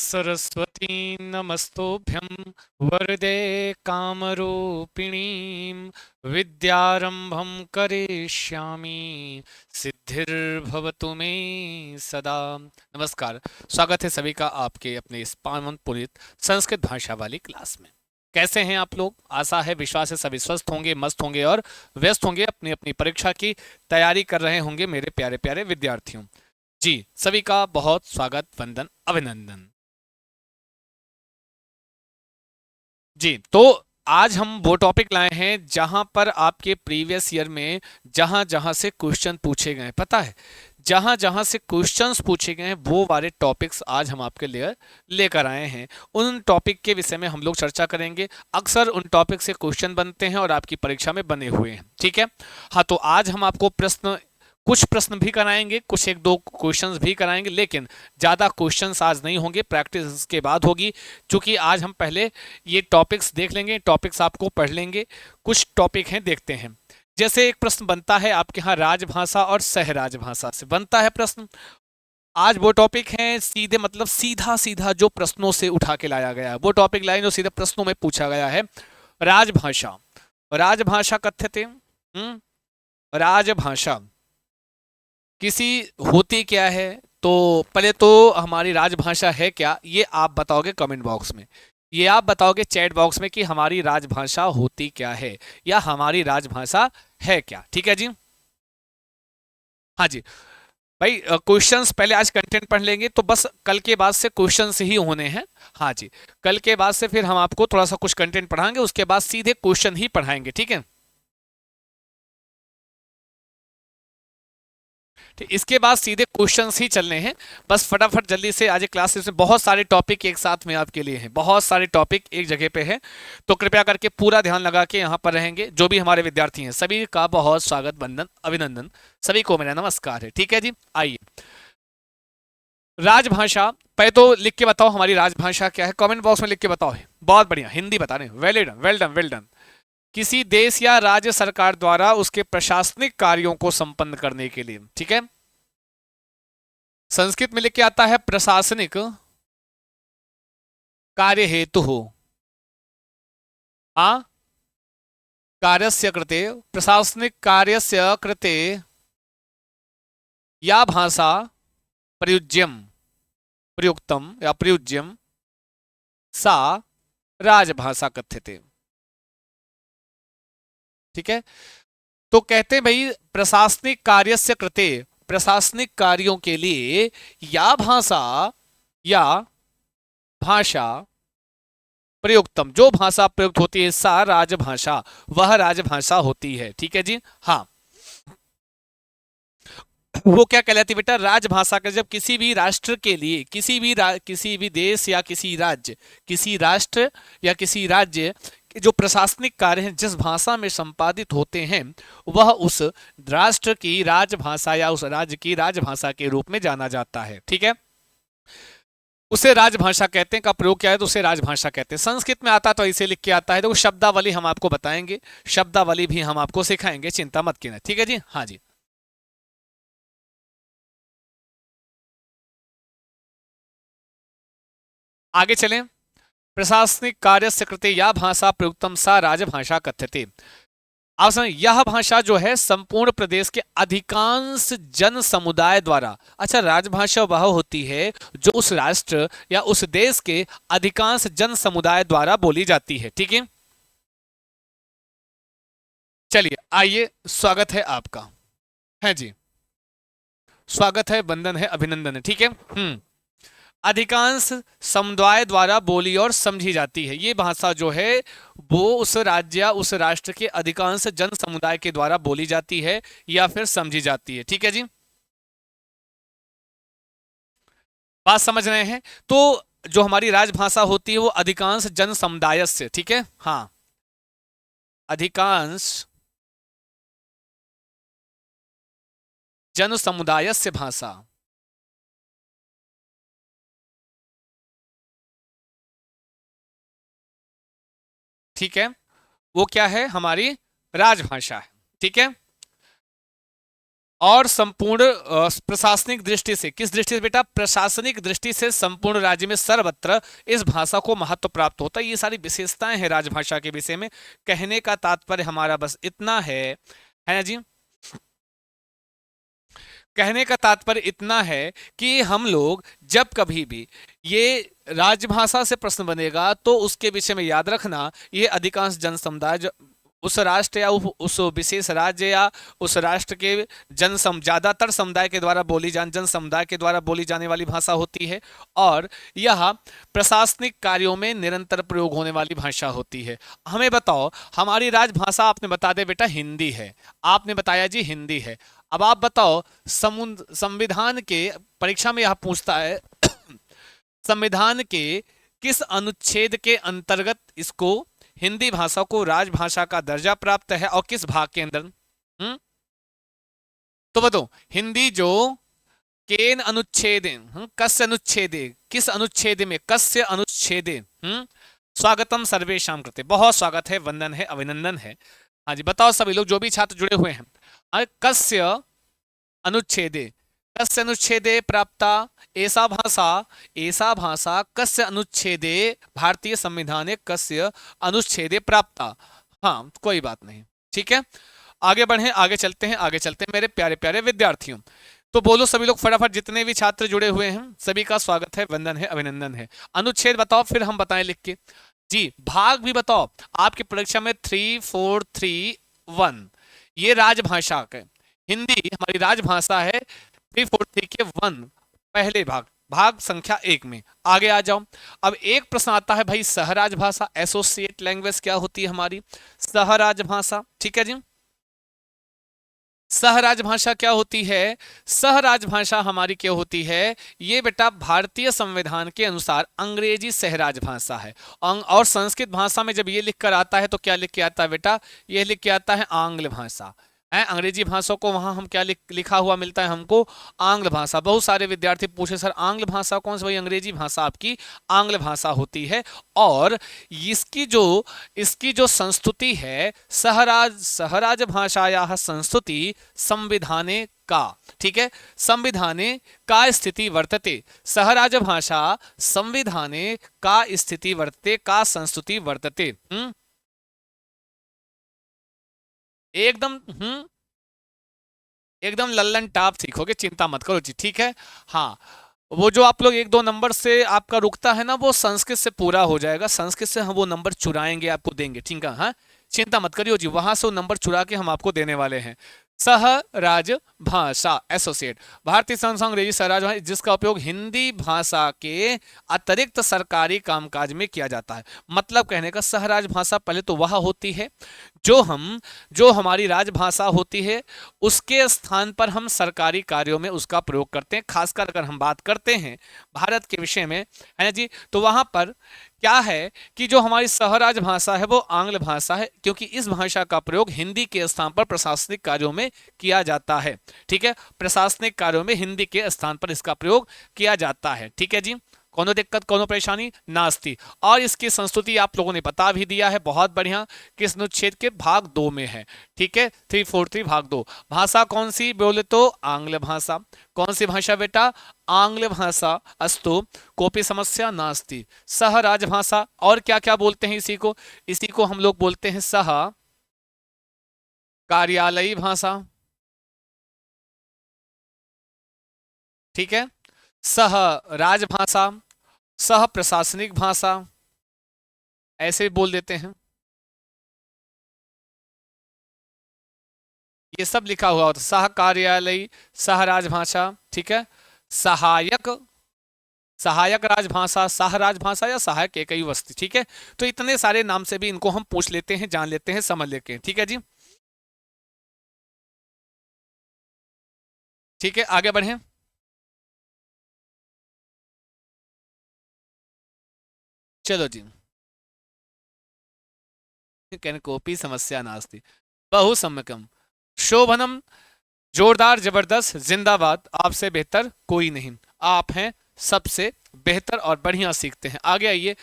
सरस्वती नमस्तोभ्यं वरदे कामरूपिणीं विद्यारंभं करिष्यामि सिद्धिर्भवतु मे सदा। नमस्कार, स्वागत है सभी का आपके अपने इस पावन पुनित संस्कृत भाषा वाली क्लास में। कैसे हैं आप लोग? आशा है, विश्वास है सभी स्वस्थ होंगे, मस्त होंगे और व्यस्त होंगे, अपनी अपनी परीक्षा की तैयारी कर रहे होंगे मेरे प्यारे प्यारे विद्यार्थियों। जी, सभी का बहुत स्वागत, वंदन, अभिनंदन। जी, तो आज हम वो टॉपिक लाए हैं जहां पर आपके प्रीवियस ईयर में जहां जहां से क्वेश्चन पूछे गए हैं, पता है, जहां जहां से क्वेश्चंस पूछे गए हैं वो वाले टॉपिक्स आज हम आपके लिए लेकर आए हैं। उन टॉपिक के विषय में हम लोग चर्चा करेंगे। अक्सर उन टॉपिक से क्वेश्चन बनते हैं और आपकी परीक्षा में बने हुए हैं, ठीक है। हाँ, तो आज हम आपको कुछ प्रश्न भी कराएंगे, कुछ एक दो क्वेश्चंस भी कराएंगे, लेकिन ज़्यादा क्वेश्चंस आज नहीं होंगे, प्रैक्टिस इसके बाद होगी। क्योंकि आज हम पहले ये टॉपिक्स देख लेंगे, टॉपिक्स आपको पढ़ लेंगे। कुछ टॉपिक हैं, देखते हैं। जैसे एक प्रश्न बनता है आपके यहाँ राजभाषा और सह राजभाषा से बनता है प्रश्न। आज वो टॉपिक है सीधे, मतलब सीधा सीधा जो प्रश्नों से उठा के लाया गया है, वो टॉपिक लाइन जो सीधे प्रश्नों में पूछा गया है। राजभाषा, राजभाषा कथ्यते। राजभाषा किसी होती क्या है? तो पहले तो हमारी राजभाषा है क्या, ये आप बताओगे कमेंट बॉक्स में। ये आप बताओगे चैट बॉक्स में कि हमारी राजभाषा होती क्या है या हमारी राजभाषा है क्या, ठीक है जी। हाँ जी भाई, क्वेश्चंस पहले आज कंटेंट पढ़ लेंगे, तो बस कल के बाद से क्वेश्चंस ही होने हैं। हाँ जी, कल के बाद से फिर हम आपको थोड़ा सा कुछ कंटेंट पढ़ाएंगे, उसके बाद सीधे क्वेश्चन ही पढ़ाएंगे, ठीक है। ठीक, इसके बाद सीधे क्वेश्चंस ही चलने हैं। बस फटाफट जल्दी से, आज क्लासेस में बहुत सारे टॉपिक एक साथ में आपके लिए हैं, बहुत सारे टॉपिक एक जगह पे हैं। तो कृपया करके पूरा ध्यान लगा के यहाँ पर रहेंगे। जो भी हमारे विद्यार्थी हैं सभी का बहुत स्वागत, वंदन, अभिनंदन, सभी को मेरा नमस्कार है, ठीक है जी। आइए, राजभाषा, पहले तो लिख के बताओ हमारी राजभाषा क्या है, कमेंट बॉक्स में लिख के बताओ। बहुत बढ़िया, हिंदी बता रहे हैं, well done, well done, well done. किसी देश या राज्य सरकार द्वारा उसके प्रशासनिक कार्यों को संपन्न करने के लिए, ठीक है। संस्कृत में लिख के आता है प्रशासनिक कार्य हेतु हो। आ कार्यस्य कृते, प्रशासनिक कार्यस्य कृते या भाषा प्रयुज्यम, प्रयुक्तम या प्रयुज्यम, सा राजभाषा कथ्यते, ठीक है। तो कहते हैं भाई, प्रशासनिक कार्यस्य कृते, प्रशासनिक कार्यों के लिए, या भाषा, या भाषा प्रयुक्तम, जो भाषा प्रयुक्त होती है, सा राजभाषा, वह राजभाषा होती है, ठीक है जी। हाँ, वो क्या कहलाती है बेटा? राजभाषा का, जब किसी भी राष्ट्र के लिए, किसी भी देश या किसी राज्य, किसी राष्ट्र या किसी राज्य के जो प्रशासनिक कार्य हैं जिस भाषा में संपादित होते हैं, वह उस राष्ट्र की राजभाषा या उस राज्य की राजभाषा के रूप में जाना जाता है, ठीक है। उसे राजभाषा कहते हैं, का प्रयोग क्या है तो उसे राजभाषा कहते हैं। संस्कृत में आता तो इसे लिख के आता है, तो शब्दावली हम आपको बताएंगे, शब्दावली भी हम आपको सिखाएंगे, चिंता मत कीजिए, ठीक है जी। हाँ जी, आगे चलें। प्रशासनिक कार्य कृते या भाषा प्रयुक्तम सा राजभाषा कथ्यते। आप समझ, यह भाषा जो है संपूर्ण प्रदेश के अधिकांश जन समुदाय द्वारा, अच्छा, राजभाषा वह होती है जो उस राष्ट्र या उस देश के अधिकांश जन समुदाय द्वारा बोली जाती है, ठीक है। चलिए, आइए, स्वागत है आपका, है जी, स्वागत है, वंदन है, अभिनंदन है, ठीक है। अधिकांश समुदाय द्वारा बोली और समझी जाती है। ये भाषा जो है वो उस राज्य या उस राष्ट्र के अधिकांश जन समुदाय के द्वारा बोली जाती है या फिर समझी जाती है, ठीक है जी। बात समझ रहे हैं? तो जो हमारी राजभाषा होती है वो अधिकांश जन समुदाय से, ठीक है, हाँ, अधिकांश जन समुदाय से भाषा, ठीक है, वो क्या है? हमारी राजभाषा है, ठीक है। और संपूर्ण प्रशासनिक दृष्टि से, किस दृष्टि से बेटा, प्रशासनिक दृष्टि से संपूर्ण राज्य में सर्वत्र इस भाषा को महत्व प्राप्त होता है। ये सारी विशेषताएं हैं राजभाषा के विषय में। कहने का तात्पर्य हमारा बस इतना है ना जी, कहने का तात्पर्य इतना है कि हम लोग जब कभी भी ये राजभाषा से प्रश्न बनेगा तो उसके विषय में याद रखना, ये अधिकांश जन समुदाय उस राष्ट्र या उस विशेष राज्य या उस राष्ट्र के ज्यादातर समुदाय के द्वारा जन समुदाय के द्वारा बोली जाने वाली भाषा होती है, और यह प्रशासनिक कार्यों में निरंतर प्रयोग होने वाली भाषा होती है। हमें बताओ, हमारी राजभाषा आपने बता दे बेटा हिंदी है, आपने बताया जी हिंदी है। अब आप बताओ, संविधान के परीक्षा में यह पूछता है संविधान के किस अनुच्छेद के अंतर्गत इसको हिंदी भाषा को राजभाषा का दर्जा प्राप्त है और किस भाग के अंदर? तो बताओ, हिंदी जो केन अनुच्छेद, कस्य अनुच्छेदे, किस अनुच्छेद में, कस्य अनुच्छेदे? स्वागतम सर्वेशाम कृते, बहुत स्वागत है, वंदन है, अभिनंदन है। हाँ जी, बताओ सभी लोग जो भी छात्र जुड़े हुए हैं, कस्य अनुच्छेदे, कस्य अनुच्छेदे प्राप्ता ऐसा भाषा कस्य अनुच्छेदे भारतीय संविधान कस्य अनुच्छेदे प्राप्ता। हाँ, कोई बात नहीं, ठीक है, आगे बढ़े, आगे चलते हैं मेरे प्यारे प्यारे विद्यार्थियों। तो बोलो सभी लोग फटाफट, जितने भी छात्र जुड़े हुए हैं सभी का स्वागत है, वंदन है, अभिनंदन है। अनुच्छेद बताओ, फिर हम बताएं लिख के जी। भाग भी बताओ, आपकी परीक्षा में 3431 ये राजभाषा का, हिंदी हमारी राजभाषा है, 343 के 1 पहले भाग संख्या 1 में। आगे आ जाओ। अब एक प्रश्न आता है भाई, सहराजभाषा एसोसिएट लैंग्वेज क्या होती है हमारी? सहराजभाषा, ठीक है जी। सहराजभाषा क्या होती है? सहराजभाषा हमारी क्या होती है? ये बेटा भारतीय संविधान के अनुसार अंग्रेजी सहराजभाषा है। और संस्कृत भाषा में जब ये लिख कर आता है तो क्या लिख के आता है बेटा? ये लिख के आता है आंग्ल भाषा है। अंग्रेजी भाषा को वहां हम क्या लिखा हुआ मिलता है हमको? आंग्ल भाषा। बहुत सारे विद्यार्थी पूछे सर आंग्ल भाषा कौन सी? भाई अंग्रेजी भाषा आपकी आंग्ल भाषा होती है। और इसकी जो संस्तुति है, सहराज भाषाया संस्तुति संविधाने का, ठीक है, संविधाने का स्थिति वर्तते। सहराज भाषा संविधाने का स्थिति वर्तते, का संस्तुति वर्तते। एकदम लल्लन टाप सीखोगे, चिंता मत करो जी, ठीक है। हाँ, वो जो आप लोग 1-2 नंबर से आपका रुकता है ना, वो संस्कृत से पूरा हो जाएगा। संस्कृत से हम वो नंबर चुराएंगे, आपको देंगे, ठीक है। हाँ, चिंता मत करियो जी, वहां से वो नंबर चुरा के हम आपको देने वाले हैं। सहराज भाषा एसोसिएट, भारतीय संघ अंग्रेजी सहराज भाषा, जिसका उपयोग हिंदी भाषा के अतिरिक्त सरकारी कामकाज में किया जाता है। मतलब कहने का, सहराज भाषा पहले तो वह होती है जो हमारी राजभाषा होती है, उसके स्थान पर हम सरकारी कार्यों में उसका प्रयोग करते हैं। खासकर अगर हम बात करते हैं भारत के विषय में, है ना जी, तो वहां पर क्या है कि जो हमारी सहराज भाषा है वो आंग्ल भाषा है, क्योंकि इस भाषा का प्रयोग हिंदी के स्थान पर प्रशासनिक कार्यों में किया जाता है, ठीक है। प्रशासनिक कार्यों में हिंदी के स्थान पर इसका प्रयोग किया जाता है, ठीक है जी। कोनो दिक्कत, कोनो परेशानी नास्ती। और इसकी संस्तुति आप लोगों ने बता भी दिया है, बहुत बढ़िया, किस अनुच्छेद के? भाग 2 में है, ठीक है, 343 भाग 2। भाषा कौन सी बोले तो आंग्ल भाषा। कौन सी भाषा बेटा? आंग्ल भाषा। अस्तु, कोई समस्या नास्ती। सहराज भाषा। और क्या क्या बोलते हैं इसी को हम लोग बोलते हैं सह कार्यालयी भाषा, ठीक है। सह राजभाषा, सह प्रशासनिक भाषा, ऐसे बोल देते हैं। ये सब लिखा हुआ होता है, सह कार्यालयी, सह राजभाषा, ठीक है। सहायक राजभाषा, सह राजभाषा या सहायक एक ही वस्तु, ठीक है। तो इतने सारे नाम से भी इनको हम पूछ लेते हैं, जान लेते हैं, समझ लेते हैं, ठीक है जी। ठीक है, आगे बढ़े। चलो जी, कोई समस्या नास्ती, बहु सम्यकम, शोभनम, जोरदार, जबरदस्त, जिंदाबाद, आपसे बेहतर कोई नहीं, आप हैं सबसे बेहतर और बढ़िया सीखते हैं। आगे आइए,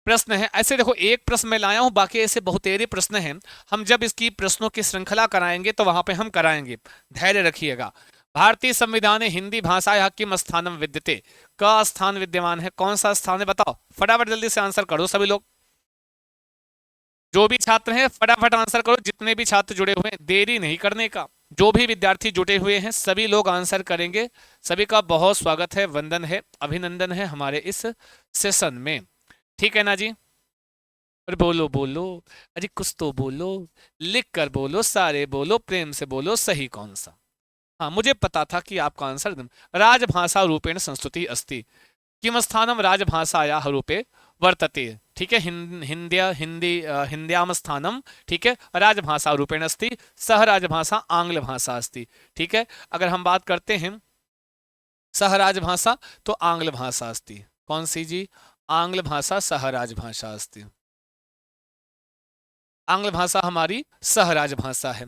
प्रश्न है। ऐसे देखो, एक प्रश्न मैं लाया हूं, बाकी ऐसे बहुतेरे प्रश्न हैं। हम जब इसकी प्रश्नों की श्रृंखला कराएंगे तो वहां पे हम कराएंगे, धैर्य रखिएगा। भारतीय संविधान में हिंदी भाषा किम स्थानम विद्यते, का स्थान विद्यमान है, कौन सा स्थान है, बताओ फटाफट जल्दी से आंसर करो सभी लोग। जो भी छात्र हैं फटाफट आंसर करो, जितने भी छात्र जुड़े हुए हैं, देरी नहीं करने का। जो भी विद्यार्थी जुटे हुए हैं सभी लोग आंसर करेंगे। सभी का बहुत स्वागत है, वंदन है, अभिनंदन है हमारे इस सेशन में। ठीक है ना जी? अरे बोलो बोलो, अरे कुछ तो बोलो, लिख कर बोलो, सारे बोलो, प्रेम से बोलो, सही कौन सा। हाँ, मुझे पता था कि आपका आंसर एकदम राजभाषा रूपेण संस्तुति अस्ति, किम स्थानम राजभाषायाः रूपे वर्तते। ठीक है, हिंद्याम स्थानम, ठीक है, राजभाषा रूपेण अस्ति, सह राजभाषा आंग्ल भाषा अस्ति। ठीक है, अगर हम बात करते हैं सह राजभाषा तो आंग्ल भाषा अस्ति, कौन सी जी, आंग्ल भाषा सह राजभाषा अस्ति, आंग्ल भाषा हमारी सह राजभाषा है।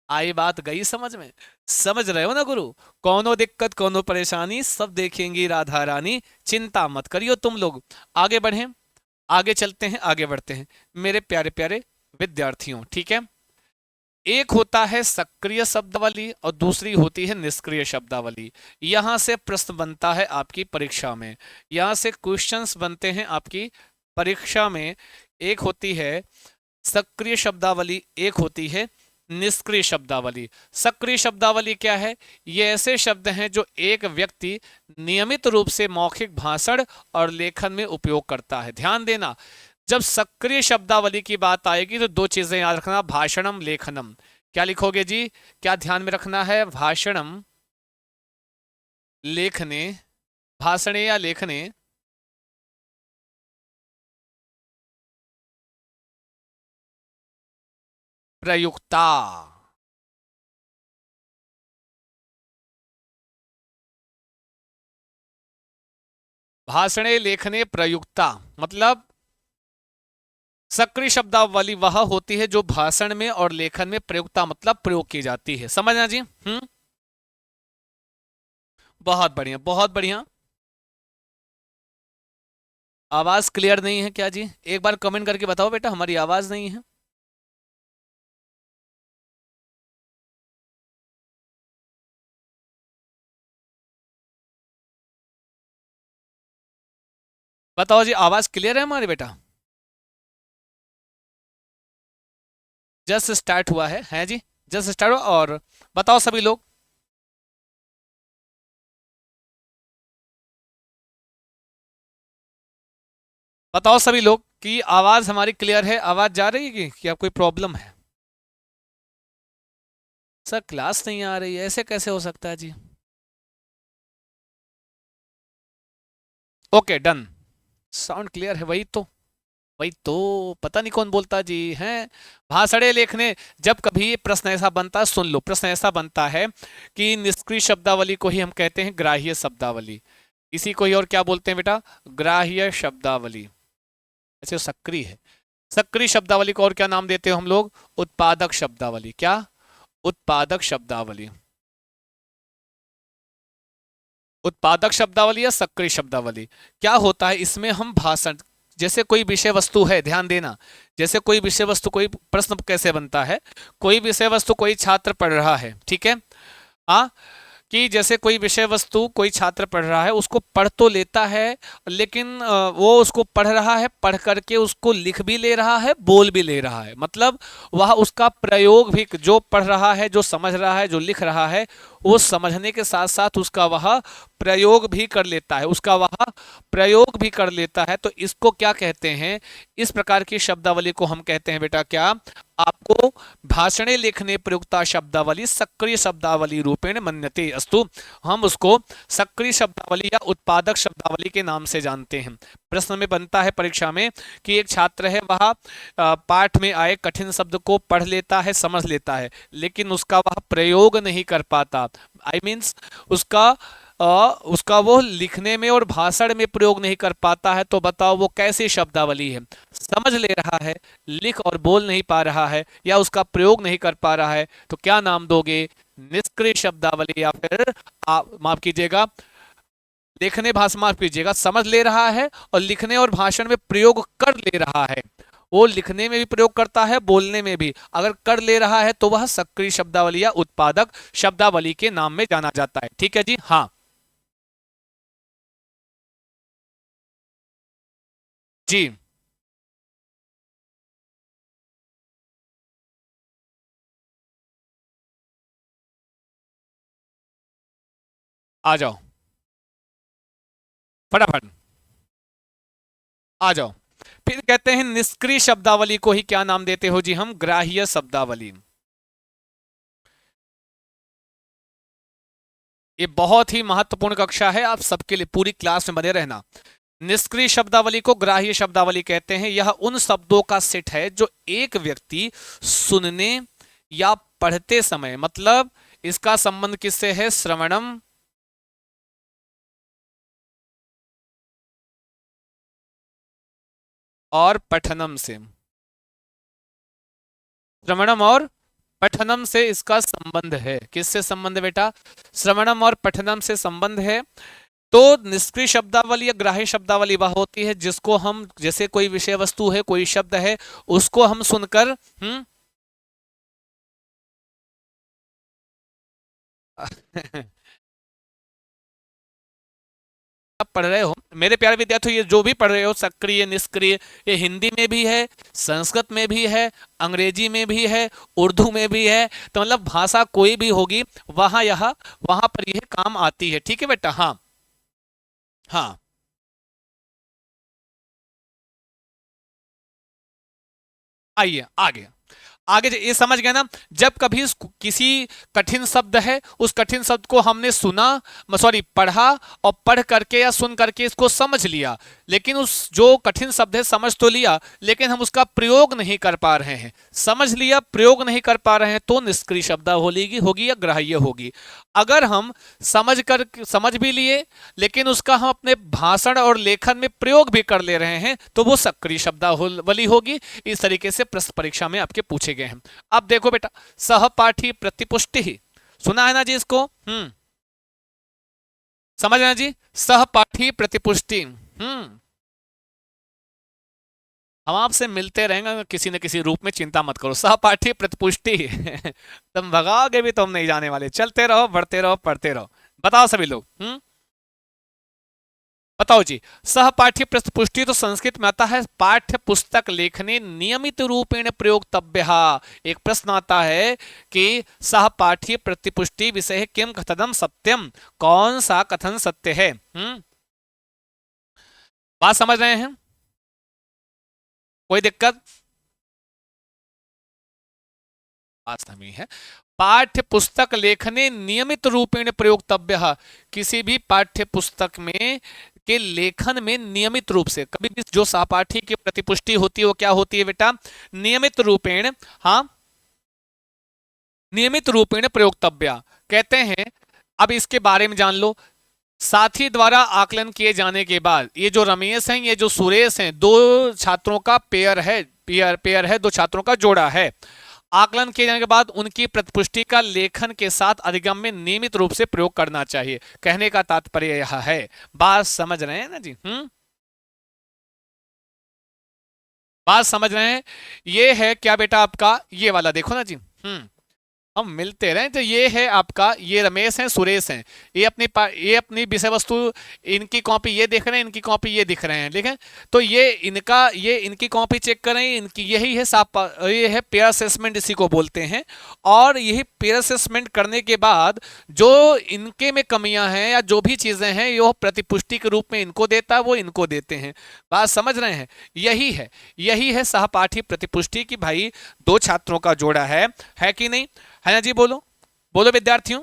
आई बात गई समझ में? समझ रहे हो ना गुरु? कौनो दिक्कत कौनो परेशानी सब देखेंगी राधा रानी, चिंता मत करियो तुम लोग। आगे बढ़े, आगे चलते हैं, आगे बढ़ते हैं मेरे प्यारे प्यारे विद्यार्थियों। ठीक है, एक होता है सक्रिय शब्दावली और दूसरी होती है निष्क्रिय शब्दावली। यहां से प्रश्न बनता है आपकी परीक्षा में, यहां से क्वेश्चंस बनते हैं आपकी परीक्षा में। एक होती है सक्रिय शब्दावली, एक होती है निष्क्रिय शब्दावली। सक्रिय शब्दावली क्या है? ये ऐसे शब्द हैं जो एक व्यक्ति नियमित रूप से मौखिक भाषण और लेखन में उपयोग करता है। ध्यान देना, जब सक्रिय शब्दावली की बात आएगी तो दो चीजें याद रखना, भाषणम लेखनम। क्या लिखोगे जी? क्या ध्यान में रखना है? भाषणम लेखने, भाषणे या लेखने, प्रयुक्ता। भाषणे लेखने प्रयुक्ता मतलब सक्रिय शब्दावली वह होती है जो भाषण में और लेखन में प्रयुक्ता मतलब प्रयोग की जाती है। समझना जी? बहुत बढ़िया, बहुत बढ़िया। आवाज क्लियर नहीं है क्या जी? एक बार कमेंट करके बताओ बेटा, हमारी आवाज नहीं है। बताओ जी, आवाज क्लियर है हमारी बेटा? जस्ट स्टार्ट हुआ है जी, जस्ट स्टार्ट हुआ। और बताओ सभी लोग, बताओ सभी लोग कि आवाज हमारी क्लियर है, आवाज जा रही है कि क्या कोई प्रॉब्लम है? सर क्लास नहीं आ रही है, ऐसे कैसे हो सकता है जी? ओके डन, साउंड क्लियर है, वही तो पता नहीं कौन बोलता जी हैं। भाषणे लेखने, जब कभी प्रश्न ऐसा बनता है, सुन लो, प्रश्न ऐसा बनता है कि निष्क्रिय शब्दावली को ही हम कहते हैं ग्राह्य शब्दावली। इसी को ही और क्या बोलते हैं बेटा? ग्राह्य शब्दावली। ऐसे सक्रिय है, सक्रिय शब्दावली को और क्या नाम देते हो हम लोग? उत्पादक शब्दावली। क्या? उत्पादक शब्दावली। उत्पादक शब्दावली या सक्रिय शब्दावली। क्या होता है इसमें? हम भाषण, जैसे कोई विषय वस्तु है, ध्यान देना, जैसे कोई विषय वस्तु, कोई प्रश्न कैसे बनता है, कोई विषय वस्तु कोई छात्र पढ़ रहा है, ठीक है, हाँ, कि जैसे कोई विषय वस्तु कोई छात्र पढ़ रहा है, उसको पढ़ तो लेता है, लेकिन वो उसको पढ़ रहा है, पढ़ करके उसको लिख भी ले रहा है, बोल भी ले रहा है। मतलब वह उसका प्रयोग भी, जो पढ़ रहा है, जो समझ रहा है, जो लिख रहा है, वो समझने के साथ साथ उसका वह प्रयोग भी कर लेता है, उसका वह प्रयोग भी कर लेता है। तो इसको क्या कहते हैं? इस प्रकार की शब्दावली को हम कहते हैं बेटा क्या? आपको भाषणे लेखने प्रयुक्ता शब्दावली सक्रिय शब्दावली रूपेण मन्यते अस्तु। हम उसको सक्रिय शब्दावली या उत्पादक शब्दावली के नाम से जानते हैं। प्रश्न में बनता है परीक्षा में कि एक छात्र है, वह पाठ में आए कठिन शब्द को पढ़ लेता है, समझ लेता है, लेकिन उसका वह प्रयोग नहीं कर पाता। आई मीन्स उसका वो लिखने में और भाषण में प्रयोग नहीं कर पाता है। तो बताओ वो कैसी शब्दावली है? समझ ले रहा है, लिख और बोल नहीं पा रहा है, या उसका प्रयोग नहीं कर पा रहा है, तो क्या नाम दोगे? निष्क्रिय शब्दावली, या फिर आप माफ कीजिएगा, लेखने भाषण, माफ कीजिएगा, समझ ले रहा है और लिखने और भाषण में प्रयोग कर ले रहा है। वो लिखने में भी प्रयोग करता है, बोलने में भी। अगर कर ले रहा है तो वह सक्रिय शब्दावली या उत्पादक शब्दावली के नाम में जाना जाता है। ठीक है जी, हाँ जी, आ जाओ फटाफट, आ जाओ। फिर कहते हैं निष्क्रिय शब्दावली को ही क्या नाम देते हो जी हम? ग्राह्य शब्दावली। ये बहुत ही महत्वपूर्ण कक्षा है, आप सबके लिए पूरी क्लास में बने रहना। निष्क्रिय शब्दावली को ग्राह्य शब्दावली कहते हैं। यह उन शब्दों का सेट है जो एक व्यक्ति सुनने या पढ़ते समय, मतलब इसका संबंध किससे है? श्रवणम और पठनम से। श्रवणम और पठनम से इसका संबंध है। किससे संबंध है बेटा? श्रवणम और पठनम से संबंध है। तो निष्क्रिय शब्दावली या ग्राह्य शब्दावली वह होती है जिसको हम, जैसे कोई विषय वस्तु है, कोई शब्द है, उसको हम सुनकर आप पढ़ रहे हो मेरे प्यारे विद्यार्थियों, ये जो भी पढ़ रहे हो सक्रिय निष्क्रिय, ये हिंदी में भी है, संस्कृत में भी है, अंग्रेजी में भी है, उर्दू में भी है। तो मतलब भाषा कोई भी होगी वहां पर यह काम आती है। ठीक है बेटा, हाँ हाँ, आइए आगे। आगे ये समझ गए ना? जब कभी किसी कठिन शब्द है, उस कठिन शब्द को हमने सुना, सॉरी पढ़ा, और पढ़ करके या सुन करके इसको समझ लिया, लेकिन उस जो कठिन शब्द है समझ तो लिया, लेकिन हम उसका प्रयोग नहीं कर पा रहे हैं। समझ लिया, प्रयोग नहीं कर पा रहे हैं, तो निष्क्रिय शब्दावली होगी या ग्राह्य होगी। अगर हम समझ भी लिए, लेकिन उसका हम अपने भाषण और लेखन में प्रयोग भी कर ले रहे हैं, तो वो सक्रिय शब्दावली होगी। इस तरीके से प्रश्न परीक्षा में आपके पूछे गए हैं। अब देखो बेटा, सहपाठी प्रतिपुष्टि, सुना है ना जी इसको? समझ ना जी? सहपाठी प्रतिपुष्टि। हम आपसे मिलते रहेंगे किसी न किसी रूप में, चिंता मत करो। सहपाठी प्रतिपुष्टि तुम भगाओगे भी तो हम नहीं जाने वाले। चलते रहो, बढ़ते रहो, पढ़ते रहो। बताओ सभी लोग, बताओ जी। सहपाठी प्रतिपुष्टि तो संस्कृत में आता है पाठ्य पुस्तक लेखने नियमित रूपेण प्रयोक्तव्य। एक प्रश्न आता है कि सहपाठी प्रतिपुष्टि विषय किम कथनम सत्यम, कौन सा कथन सत्य है? बात समझ रहे हैं? कोई दिक्कत? बात नहीं है। पाठ्य पुस्तक लेखने नियमित रूपेण प्रयोक्तव्य, किसी भी पाठ्य पुस्तक में के लेखन में नियमित रूप से, कभी भी जो सहपाठी की प्रतिपुष्टि होती है वो क्या होती है बेटा? नियमित रूपेण, हाँ नियमित रूपेण प्रयोक्तव्य कहते हैं। अब इसके बारे में जान लो। साथी द्वारा आकलन किए जाने के बाद, ये जो रमेश हैं, ये जो सुरेश हैं, दो छात्रों का पेयर है, पेयर है, दो छात्रों का जोड़ा है। आकलन किए जाने के बाद उनकी प्रतिपुष्टि का लेखन के साथ अधिगम में नियमित रूप से प्रयोग करना चाहिए। कहने का तात्पर्य यह है। बात समझ रहे हैं ना जी? बात समझ रहे हैं? ये है क्या बेटा आपका? ये वाला देखो ना जी। हम मिलते रहे। तो ये है आपका, ये रमेश हैं, सुरेश हैं, ये अपनी विषय वस्तु, इनकी कॉपी ये देख रहे हैं, इनकी कॉपी ये दिख रहे हैं, ठीक है? तो ये इनकी कॉपी चेक करें, इनकी यही है ये है पेयर असेसमेंट, इसी को बोलते हैं। और यही पेयर असेसमेंट करने के बाद जो इनके में कमियां हैं या जो भी चीजें हैं, ये प्रतिपुष्टि के रूप में इनको देता है, वो इनको देते हैं। बात समझ रहे हैं? यही है सहपाठी प्रतिपुष्टि की भाई, दो छात्रों का जोड़ा है कि नहीं? है ना जी? बोलो बोलो विद्यार्थियों।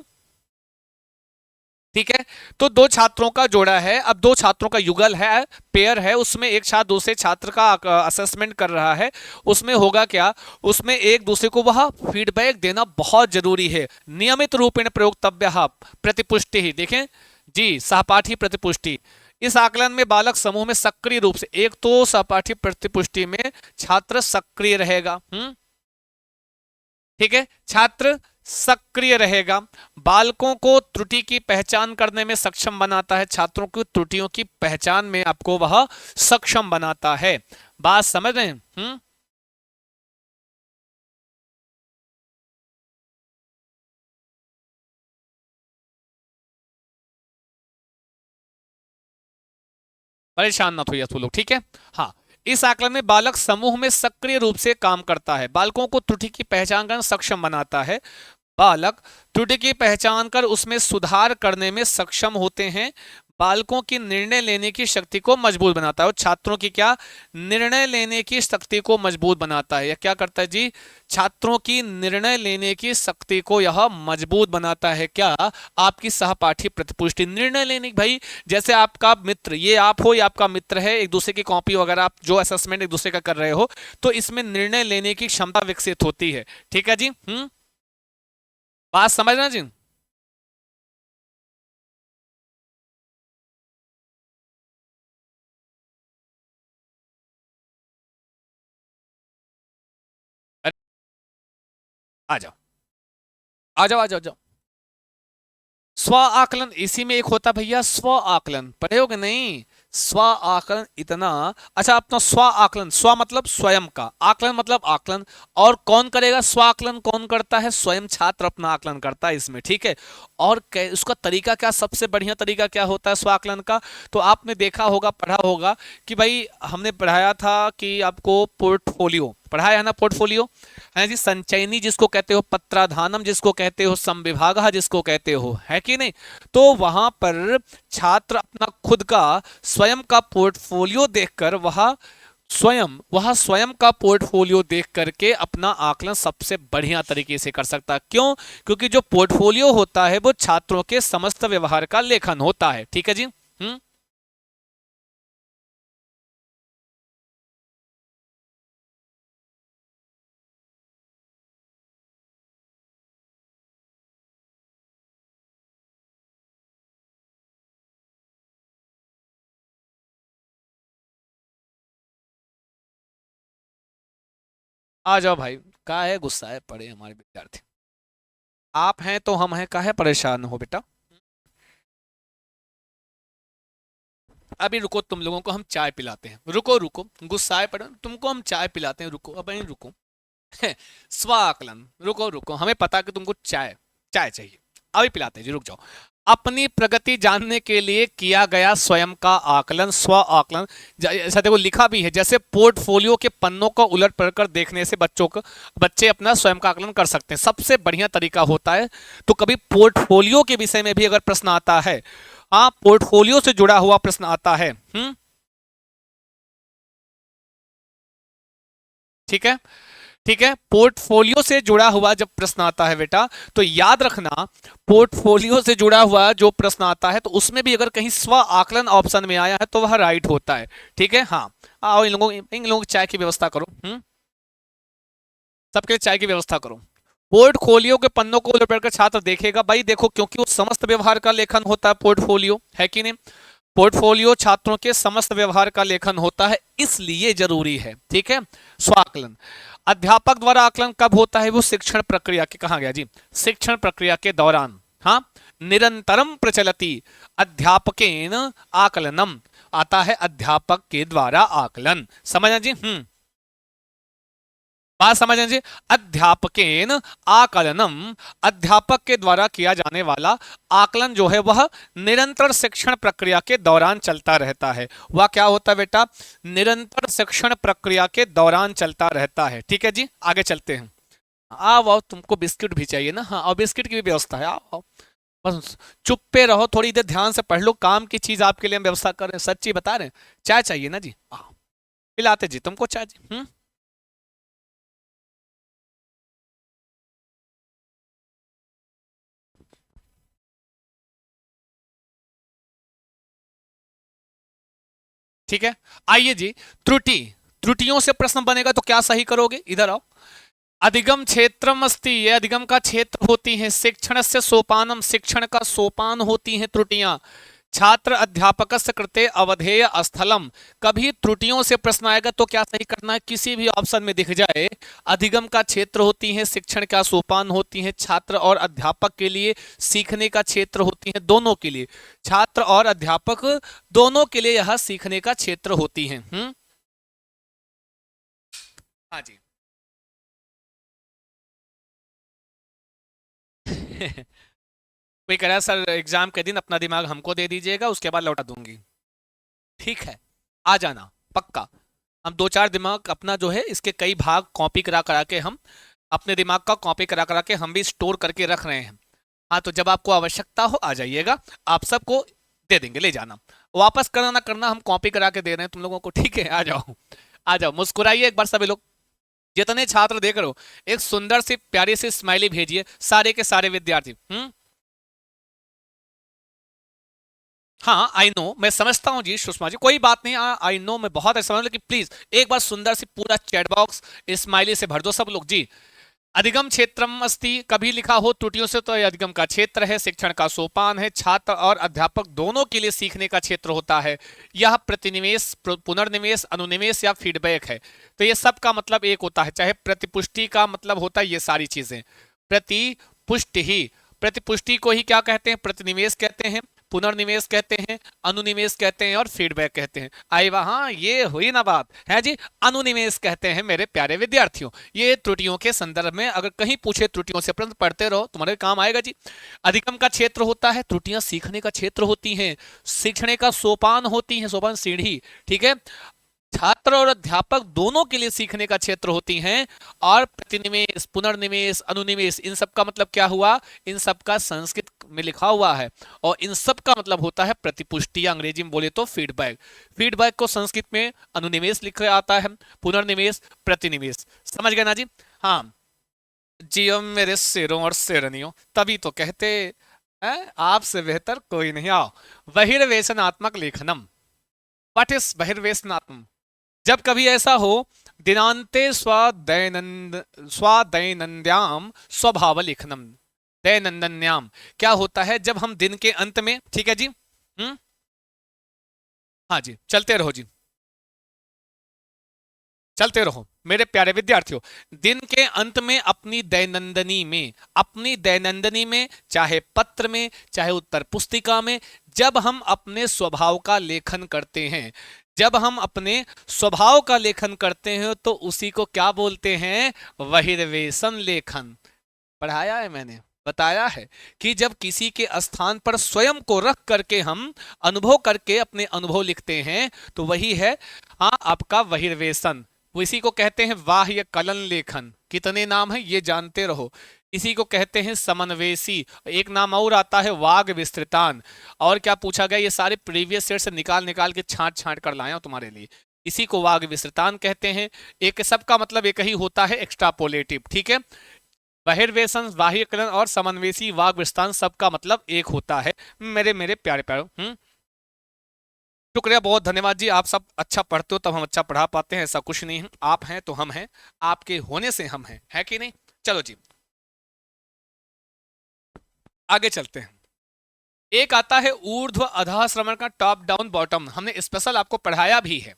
ठीक है, तो दो छात्रों का जोड़ा है। अब दो छात्रों का युगल है, पेयर है, उसमें एक छात्र दूसरे छात्र का असेसमेंट कर रहा है। उसमें होगा क्या? उसमें एक दूसरे को वह फीडबैक देना बहुत जरूरी है। नियमित रूपेण प्रयोक्तव्य प्रतिपुष्टि ही, देखें जी, सहपाठी प्रतिपुष्टि। इस आकलन में बालक समूह में सक्रिय रूप से, एक तो सहपाठी प्रतिपुष्टि में छात्र सक्रिय रहेगा, ठीक है, छात्र सक्रिय रहेगा, बालकों को त्रुटि की पहचान करने में सक्षम बनाता है, छात्रों की त्रुटियों की पहचान में आपको वह सक्षम बनाता है। बात समझ रहे हैं? परेशान मत होइए आप लोग, ठीक है। हाँ, इस आकलन में बालक समूह में सक्रिय रूप से काम करता है, बालकों को त्रुटि की पहचान करना सक्षम बनाता है, बालक त्रुटि की पहचान कर उसमें सुधार करने में सक्षम होते हैं, बालकों की निर्णय लेने की शक्ति को मजबूत बनाता है, और छात्रों की क्या, निर्णय लेने की शक्ति को मजबूत बनाता है। यह क्या करता है जी, छात्रों की निर्णय लेने की शक्ति को यह मजबूत बनाता है। क्या, आपकी सहपाठी प्रतिपुष्टि, निर्णय लेने की, भाई जैसे आपका मित्र, ये आप हो, ये आपका मित्र है, एक दूसरे की कॉपी वगैरह आप जो असेसमेंट एक दूसरे का कर रहे हो, तो इसमें निर्णय लेने की क्षमता विकसित होती है। ठीक है जी। बात समझना जी। अरे, आ जाओ, आ जाओ, आ जाओ, आ जाओ। स्व आकलन इसी में एक होता भैया, स्व आकलन, प्रयोग नहीं, स्व आकलन इतना। अच्छा, अपना स्व आकलन, स्व मतलब स्वयं का, आकलन मतलब आकलन, और कौन करेगा स्व आकलन, कौन करता है, स्वयं छात्र अपना आकलन करता है इसमें, ठीक है। और उसका तरीका क्या, सबसे बढ़िया तरीका क्या होता है स्व आकलन का, तो आपने देखा होगा, पढ़ा होगा कि भाई हमने पढ़ाया था कि आपको पोर्टफोलियो पढ़ाया है ना, पोर्टफोलियो है जी, संचयनी जिसको कहते हो, पत्राधानम जिसको कहते हो, संविभाग जिसको कहते हो, है कि नहीं। तो वहां पर छात्र अपना खुद का स्वयं का पोर्टफोलियो देखकर वह स्वयं का पोर्टफोलियो देख करके अपना आकलन सबसे बढ़िया तरीके से कर सकता है। क्यों? क्योंकि जो पोर्टफोलियो होता है वो छात्रों के समस्त व्यवहार का लेखन होता है। ठीक है जी। आ जाओ भाई, का है गुस्सा है पड़े हमारे विद्यार्थी, आप हैं तो हम हैं, काहे परेशान हो बेटा। अभी रुको, तुम लोगों को हम चाय पिलाते हैं, रुको रुको, गुस्साए पड़ो, तुमको हम चाय पिलाते हैं, रुको, अब रुको। स्व आकलन, रुको रुको, हमें पता कि तुमको चाय चाय चाहिए, अभी पिलाते हैं जी, रुक जाओ। अपनी प्रगति जानने के लिए किया गया स्वयं का आकलन, स्व आकलन। ऐसा देखो लिखा भी है, जैसे पोर्टफोलियो के पन्नों को उलट पलट कर देखने से बच्चे अपना स्वयं का आकलन कर सकते हैं, सबसे बढ़िया तरीका होता है। तो कभी पोर्टफोलियो के विषय में भी अगर प्रश्न आता है, हाँ पोर्टफोलियो से जुड़ा हुआ प्रश्न आता है, ठीक है, ठीक है, पोर्टफोलियो से जुड़ा हुआ जब प्रश्न आता है बेटा, तो याद रखना, पोर्टफोलियो से जुड़ा हुआ जो प्रश्न आता है तो उसमें भी अगर कहीं स्व आकलन ऑप्शन में आया है तो वह राइट होता है। ठीक है, हाँ। आओ, इन लोगों की चाय की व्यवस्था करो, सबके लिए चाय की व्यवस्था करो। पोर्टफोलियो के पन्नों को उलट कर छात्र देखेगा, भाई देखो, क्योंकि वो समस्त व्यवहार का लेखन होता है, पोर्टफोलियो है कि नहीं, पोर्टफोलियो छात्रों के समस्त व्यवहार का लेखन होता है, इसलिए जरूरी है। ठीक है, स्वाकलन। अध्यापक द्वारा आकलन कब होता है, वो शिक्षण प्रक्रिया के, कहा गया जी, शिक्षण प्रक्रिया के दौरान, हाँ, निरंतरम प्रचलती अध्यापकेन आकलनम, आता है अध्यापक के द्वारा आकलन, समझना जी। बात समझ जी, अध्यापकेन आकलनम, अध्यापक के द्वारा किया जाने वाला आकलन जो है वह निरंतर शिक्षण प्रक्रिया के दौरान चलता रहता है। वह क्या होता है बेटा, निरंतर शिक्षण प्रक्रिया के दौरान चलता रहता है। ठीक है जी, आगे चलते हैं। आओ आओ, तुमको बिस्किट भी चाहिए ना, हाँ, और बिस्किट की भी व्यवस्था है, आओ आओ, बस चुप पे रहो, थोड़ी देर ध्यान से पढ़ लो, काम की चीज आपके लिए हम व्यवस्था कर रहे हैं, सच्ची बता रहे हैं। चाय चाहिए ना जी, आओ, पिलाते जी तुमको चाय जी। ठीक है, आइए जी, त्रुटि, त्रुटियों से प्रश्न बनेगा तो क्या सही करोगे, इधर आओ। अधिगम क्षेत्रम अस्ति, ये अधिगम का क्षेत्र होती है, शिक्षण से सोपानम, शिक्षण का सोपान होती हैं त्रुटियां, छात्र अध्यापकस्य कृते अवधेय स्थलम, कभी त्रुटियों से प्रश्न आएगा तो क्या सही करना है, किसी भी ऑप्शन में दिख जाए। अधिगम का क्षेत्र होती है, शिक्षण का सोपान होती है, छात्र और अध्यापक के लिए सीखने का क्षेत्र होती है, दोनों के लिए, छात्र और अध्यापक दोनों के लिए यह सीखने का क्षेत्र होती है। हाँ जी। कोई कह रहा है सर एग्जाम के दिन अपना दिमाग हमको दे दीजिएगा, उसके बाद लौटा दूंगी। ठीक है, आ जाना पक्का। हम दो चार दिमाग अपना जो है इसके कई भाग कॉपी करा करा के हम अपने दिमाग का कॉपी करा करा के हम भी स्टोर करके रख रहे हैं। हाँ, तो जब आपको आवश्यकता हो आ जाइएगा, आप सबको दे देंगे, ले जाना। वापस करना ना करना, हम कॉपी करा के दे रहे हैं तुम लोगों को। ठीक है, आ जाओ, आ जाओ, मुस्कुराइए एक बार सभी लोग। जितने छात्र देख रहे हो, एक सुंदर सी प्यारी सी स्माइली भेजिए, सारे के सारे विद्यार्थी। हाँ, आई नो, मैं समझता हूँ जी सुषमा जी, कोई बात नहीं, आई नो, मैं बहुत अच्छा समझ, लेकिन प्लीज एक बार सुंदर सी पूरा चैट बॉक्स स्माइली से भर दो सब लोग जी। अधिगम क्षेत्रम अस्ति, कभी लिखा हो त्रुटियों से तो यह अधिगम का क्षेत्र है, शिक्षण का सोपान है, छात्र और अध्यापक दोनों के लिए सीखने का क्षेत्र होता है। यह प्रतिनिवेश, पुनर्निवेश, अनुनिवेश या फीडबैक है। तो ये सब का मतलब एक होता है, चाहे प्रतिपुष्टि का मतलब होता है ये सारी चीजें। प्रतिपुष्टि ही, प्रतिपुष्टि को ही क्या कहते हैं, प्रतिनिवेश कहते हैं, पुनर्निवेश कहते हैं, अनुनिवेश कहते हैं और फीडबैक कहते हैं। आई वहां, ये हुई ना बात है जी। अनुनिवेश कहते हैं मेरे प्यारे विद्यार्थियों, ये त्रुटियों के संदर्भ में अगर कहीं पूछे त्रुटियों से प्रश्न, पढ़ते रहो, तुम्हारे काम आएगा जी। अधिगम का क्षेत्र होता है, त्रुटियां सीखने का क्षेत्र होती हैं, सीखने का सोपान होती है, सोपान सीढ़ी, ठीक है, छात्र और अध्यापक दोनों के लिए सीखने का क्षेत्र होती हैं। और प्रतिनिवेश, पुनर्निवेश, अनुनिवेश, इन सब का मतलब क्या हुआ, इन सब का संस्कृत में लिखा हुआ है, और इन सब का मतलब होता है प्रतिपुष्टि, या अंग्रेजी में बोले तो फीडबैक। फीडबैक को संस्कृत में अनुनिवेश लिखा आता है, पुनर्निवेश, प्रतिनिवेश। समझ गए ना जी। हाँ जी, अब मेरे शेरों और शेरनियों, तभी तो कहते हैं आपसे बेहतर कोई नहीं। आओ, बहिर्वेशनात्मक लेखनम। What is बहिर्वेशनात्मक? जब कभी ऐसा हो, दिनांते स्वादैनंद्याम स्वभाव लेखनम। दैनंदन्याम क्या होता है, जब हम दिन के अंत में, ठीक है जी। हाँ जी, चलते रहो जी, चलते रहो मेरे प्यारे विद्यार्थियों। दिन के अंत में अपनी दैनंदिनी में, चाहे पत्र में, चाहे उत्तर पुस्तिका में, जब हम अपने स्वभाव का लेखन करते हैं, जब हम अपने स्वभाव का लेखन करते हैं, तो उसी को क्या बोलते हैं, बहिर्वेशन लेखन। पढ़ाया है मैंने, बताया है कि जब किसी के स्थान पर स्वयं को रख करके हम अनुभव करके अपने अनुभव लिखते हैं, तो वही है, हाँ, आपका बहिर्वेशन। वो इसी को कहते हैं बाह्य कलन लेखन। कितने नाम है ये जानते रहो। इसी को कहते हैं समन्वेशी। एक नाम और आता है वाग विस्तृतान। और क्या पूछा गया, ये सारे प्रीवियस सेट से निकाल निकाल के छांट छांट कर लाया हूं तुम्हारे लिए। इसी को वाग विस्तृतान कहते हैं। एक सबका मतलब एक ही होता है, एक्स्ट्रापोलेटिव, ठीक है। बहिर्वेशन, बाह्यकरण और समन्वेशी वाग विस्तान सबका मतलब एक होता है, मेरे मेरे प्यारे प्यारे। शुक्रिया, बहुत धन्यवाद जी। आप सब अच्छा पढ़ते हो तब हम अच्छा पढ़ा पाते हैं, ऐसा कुछ नहीं है, आप हैं तो हम हैं, आपके होने से हम हैं, है कि नहीं। चलो जी, आगे चलते हैं। एक आता है ऊर्ध्व अधः श्रवण का, टॉप डाउन बॉटम, हमने स्पेशल आपको पढ़ाया भी है,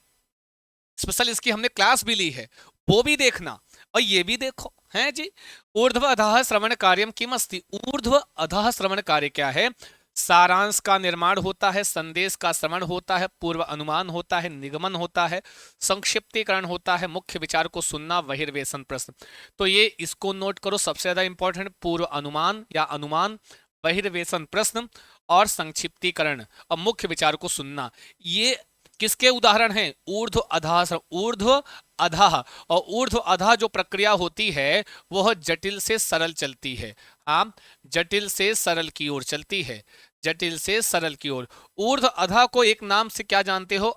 स्पेशल इसकी हमने क्लास भी ली है, वो भी देखना। और ये भी देखो है जी। ऊर्ध्व अधः श्रवण कार्यम किम अस्ति, ऊर्ध्व अधः श्रवण कार्य क्या है, सारांश का निर्माण होता है, संदेश का श्रवण होता है, पूर्व अनुमान होता है, निगमन होता है, संक्षिप्तीकरण होता है, मुख्य विचार को सुनना, बहिर्वेशन प्रश्न। तो ये इसको नोट करो, सबसे ज्यादा इंपॉर्टेंट पूर्व अनुमान या अनुमान, बहिर्वेशन प्रश्न और संक्षिप्तीकरण और मुख्य विचार को सुनना। ये किसके उदाहरण हैं, ऊर्ध्व अधः, ऊर्ध्व अधः। और ऊर्ध्व अधः जो प्रक्रिया होती है वह जटिल से सरल चलती है। हाँ, जटिल से सरल की ओर चलती है, जटिल से सरल की ओर। ऊर्ध्व अधः को एक नाम से क्या जानते हो,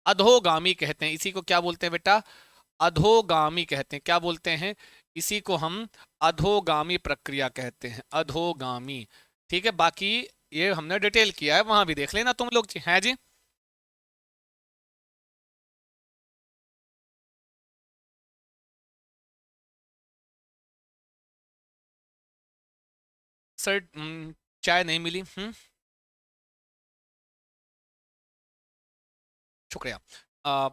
अधोगामी कहते हैं। इसी को क्या बोलते हैं बेटा, अधोगामी कहते हैं। क्या बोलते हैं, इसी को हम अधोगामी प्रक्रिया कहते हैं, अधोगामी। ठीक है, बाकी ये हमने डिटेल किया है, वहां भी देख लेना तुम लोग जी, है जी। सर चाय नहीं मिली। शुक्रिया। अ,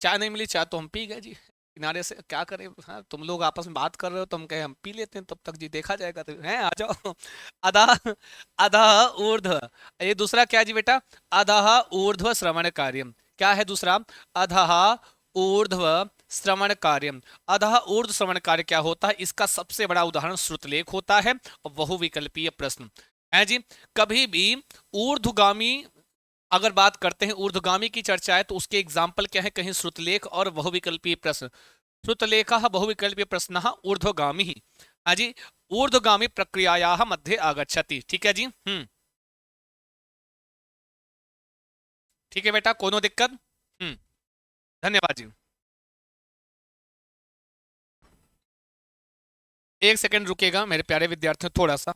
चाय नहीं मिली, चाय तो हम पी गए जी किनारे से, क्या करें। हाँ, तुम लोग आपस में बात कर रहे हो तो हम कहे हम पी लेते हैं, तब तक जी देखा जाएगा, तो हैं आ जाओ। अधः अधः ऊर्ध्व, ये दूसरा क्या जी बेटा? अधः ऊर्ध्व श्रवण कार्यम। क्या है दूसरा? अधः ऊर्ध्व श्रवण कार्यम। अधः ऊर्ध्व श्रवण कार्य क्या होता है? इसका सबसे बड़ा उदाहरण श्रुतलेख होता है और बहुविकल्पीय प्रश्न है जी। कभी भी ऊर्ध्वगामी अगर बात करते हैं, ऊर्ध्वगामी की चर्चा है, तो उसके एग्जाम्पल क्या है? कहीं श्रुतलेख और बहुविकल्पीय प्रश्न। श्रुतलेख बहुविकल्पीय प्रश्न ऊर्ध्वगामी ही। हाँ जी, ऊर्ध्वगामी प्रक्रियाया मध्ये आगच्छति। ठीक है जी। ठीक है बेटा, कोनो दिक्कत? हम्म। धन्यवाद जी। एक सेकंड रुकेगा मेरे प्यारे विद्यार्थियों, थोड़ा सा।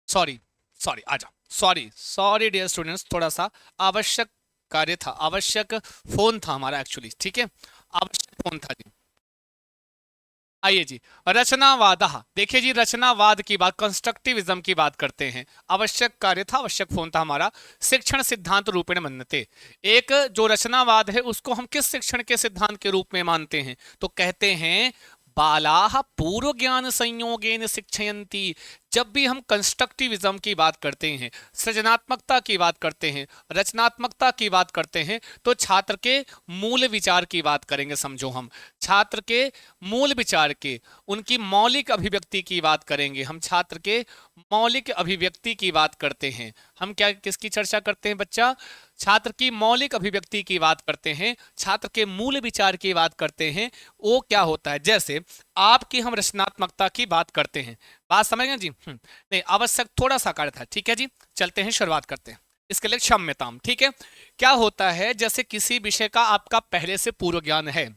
सॉरी, सॉरी आ जाओ। सॉरी सॉरी डियर स्टूडेंट्स, थोड़ा सा आवश्यक कार्य था, आवश्यक फोन था हमारा एक्चुअली। ठीक है, आवश्यक फोन था जी। आइए जी, रचनावाद। देखिए जी, रचनावाद की बात, कंस्ट्रक्टिविज्म की बात करते हैं। आवश्यक कार्य था, आवश्यक फोन था हमारा। शिक्षण सिद्धांत रूपेण मन्यते। एक जो रचनावाद है उसको हम किस शिक्षण के सिद्धांत के रूप में मानते हैं? तो कहते हैं बालाह पूर्व ज्ञान संयोगेन शिक्षयन्ति। जब भी हम कंस्ट्रक्टिविज्म की बात करते हैं, सृजनात्मकता की बात करते हैं, रचनात्मकता की बात करते हैं, तो छात्र के मूल विचार की बात करेंगे। समझो, हम छात्र के मूल विचार के, उनकी मौलिक अभिव्यक्ति की बात करेंगे। हम छात्र के मौलिक अभिव्यक्ति की बात करते हैं। हम क्या किसकी चर्चा करते हैं बच्चा? छात्र की मौलिक अभिव्यक्ति की बात करते हैं, छात्र के मूल विचार की बात करते हैं। वो क्या होता है? जैसे आपकी हम रचनात्मकता की बात करते हैं। बात समझ गए जी? नहीं, आवश्यक थोड़ा सा कार्य था। ठीक है जी, चलते हैं, शुरुआत करते हैं। इसके लिए क्षम्यताम। ठीक है, क्या होता है? जैसे किसी विषय का आपका पहले से पूर्व ज्ञान है,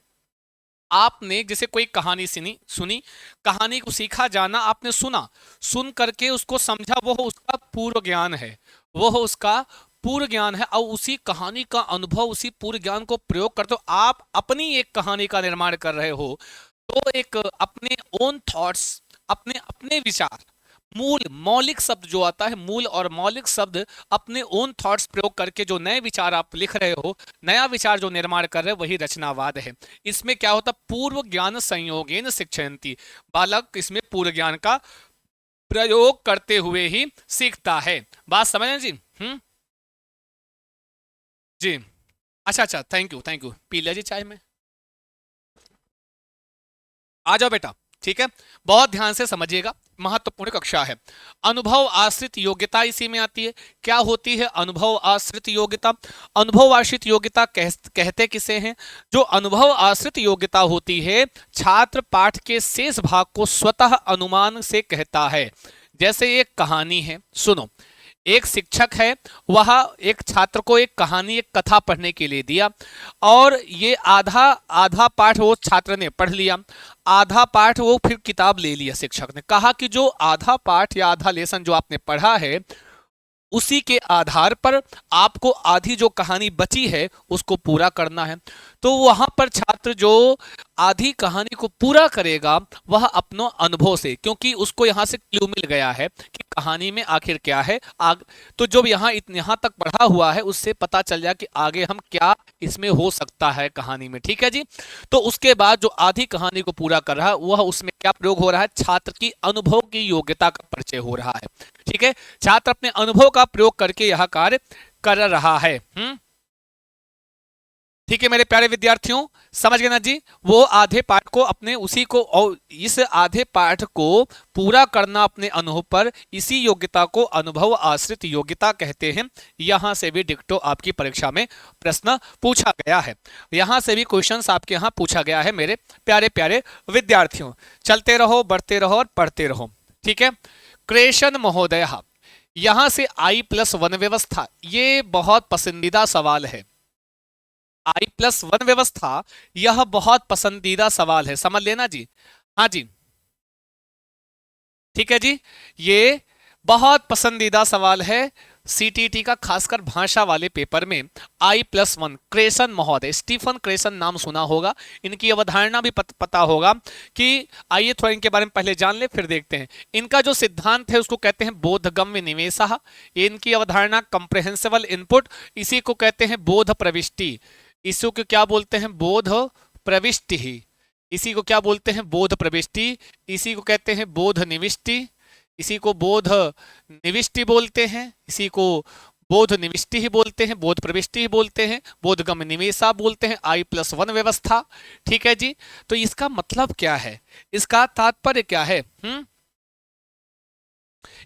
आपने जैसे कोई कहानी सुनी सुनी, कहानी को सीखा, जाना, आपने सुना, सुन करके उसको समझा, वो उसका पूर्व ज्ञान है, वो उसका पूर्व ज्ञान है। और उसी कहानी का अनुभव, उसी पूर्व ज्ञान को प्रयोग करते हो, आप अपनी एक कहानी का निर्माण कर रहे हो। तो एक अपने ओन थॉट्स, अपने अपने विचार, मूल मौलिक शब्द जो आता है, मूल और मौलिक शब्द अपने ओन थॉट्स प्रयोग करके जो नए विचार आप लिख रहे हो, नया विचार जो निर्माण कर रहे हो, वही रचनावाद है। इसमें क्या होता, पूर्व ज्ञान संयोगेन शिक्षयन्ति, बालक इसमें पूर्व ज्ञान का प्रयोग करते हुए ही सीखता है। बात समझ रहे हैं जी? जी अच्छा अच्छा, thank you thank you, P लिया जी चाय में। आ जाओ बेटा, ठीक है, बहुत ध्यान से समझिएगा, महत्वपूर्ण कक्षा है। अनुभव आश्रित योग्यता इसी में आती है। क्या होती है अनुभव आश्रित योग्यता? अनुभव आश्रित योग्यता कहते किसे हैं? जो अनुभव आश्रित योग्यता होती है, छात्र पाठ के शेष भाग को स्वतः अनुमान से कहता है। जैसे एक कहानी है, सुनो, एक शिक्षक है, वह एक छात्र को एक कहानी, एक कथा पढ़ने के लिए दिया, और ये आधा आधा पाठ वो छात्र ने पढ़ लिया, आधा पाठ वो फिर किताब ले लिया। शिक्षक ने कहा कि जो आधा पाठ या आधा लेसन जो आपने पढ़ा है, उसी के आधार पर आपको आधी जो कहानी बची है उसको पूरा करना है। तो वहां पर छात्र जो आधी कहानी को पूरा करेगा, वह अपने अनुभव से, क्योंकि उसको यहां से क्लू मिल गया है कि कहानी में आखिर क्या है, तो जो यहाँ तक पढ़ा हुआ है उससे पता चल जाए कि आगे हम क्या इसमें हो सकता है कहानी में। ठीक है जी। तो उसके बाद जो आधी कहानी को पूरा कर रहा है, वह उसमें क्या प्रयोग हो रहा है, छात्र की अनुभव की योग्यता का परिचय हो रहा है। ठीक है, छात्र अपने अनुभव का प्रयोग करके यह कार्य कर रहा है। ठीक है मेरे प्यारे विद्यार्थियों, समझ गए ना जी? वो आधे पाठ को अपने उसी को, और इस आधे पाठ को पूरा करना अपने अनुभव पर, इसी योग्यता को अनुभव आश्रित योग्यता कहते हैं। यहां से भी डिक्टो आपकी परीक्षा में प्रश्न पूछा गया है, यहां से भी क्वेश्चंस आपके यहां पूछा गया है मेरे प्यारे प्यारे विद्यार्थियों। चलते रहो, बढ़ते रहो और पढ़ते रहो। ठीक है, क्रेशन महोदय, यहां से I+1 व्यवस्था, ये बहुत पसंदीदा सवाल है। I+1 व्यवस्था यह बहुत पसंदीदा सवाल है, समझ लेना जी। हाँ जी, ठीक है जी, ये बहुत पसंदीदा सवाल है सीटीटी का, खासकर भाषा वाले पेपर में। I+1 क्रेसन महोदय, स्टीफन क्रेसन नाम सुना होगा, इनकी अवधारणा भी पता होगा कि, आइए थोड़ा इनके बारे में पहले जान ले फिर देखते हैं। इनका जो सिद्धांत है उसको कहते हैं बोधगम्य निवेशः, इनकी अवधारणा कंप्रेहेंसिबल इनपुट, इसी को कहते हैं बोध प्रविष्टि, इसी को क्या बोलते हैं, बोध प्रविष्टि ही, इसी को क्या बोलते हैं, बोध प्रविष्टि, इसी को कहते हैं बोध निविष्टि, इसी को बोध निविष्टि बोलते हैं, इसी को बोध निविष्टि ही बोलते हैं, बोध प्रविष्टि ही बोलते हैं, बोधगम्य निवेशा बोलते हैं, I+1 व्यवस्था। ठीक है जी, तो इसका मतलब क्या है, इसका तात्पर्य क्या है?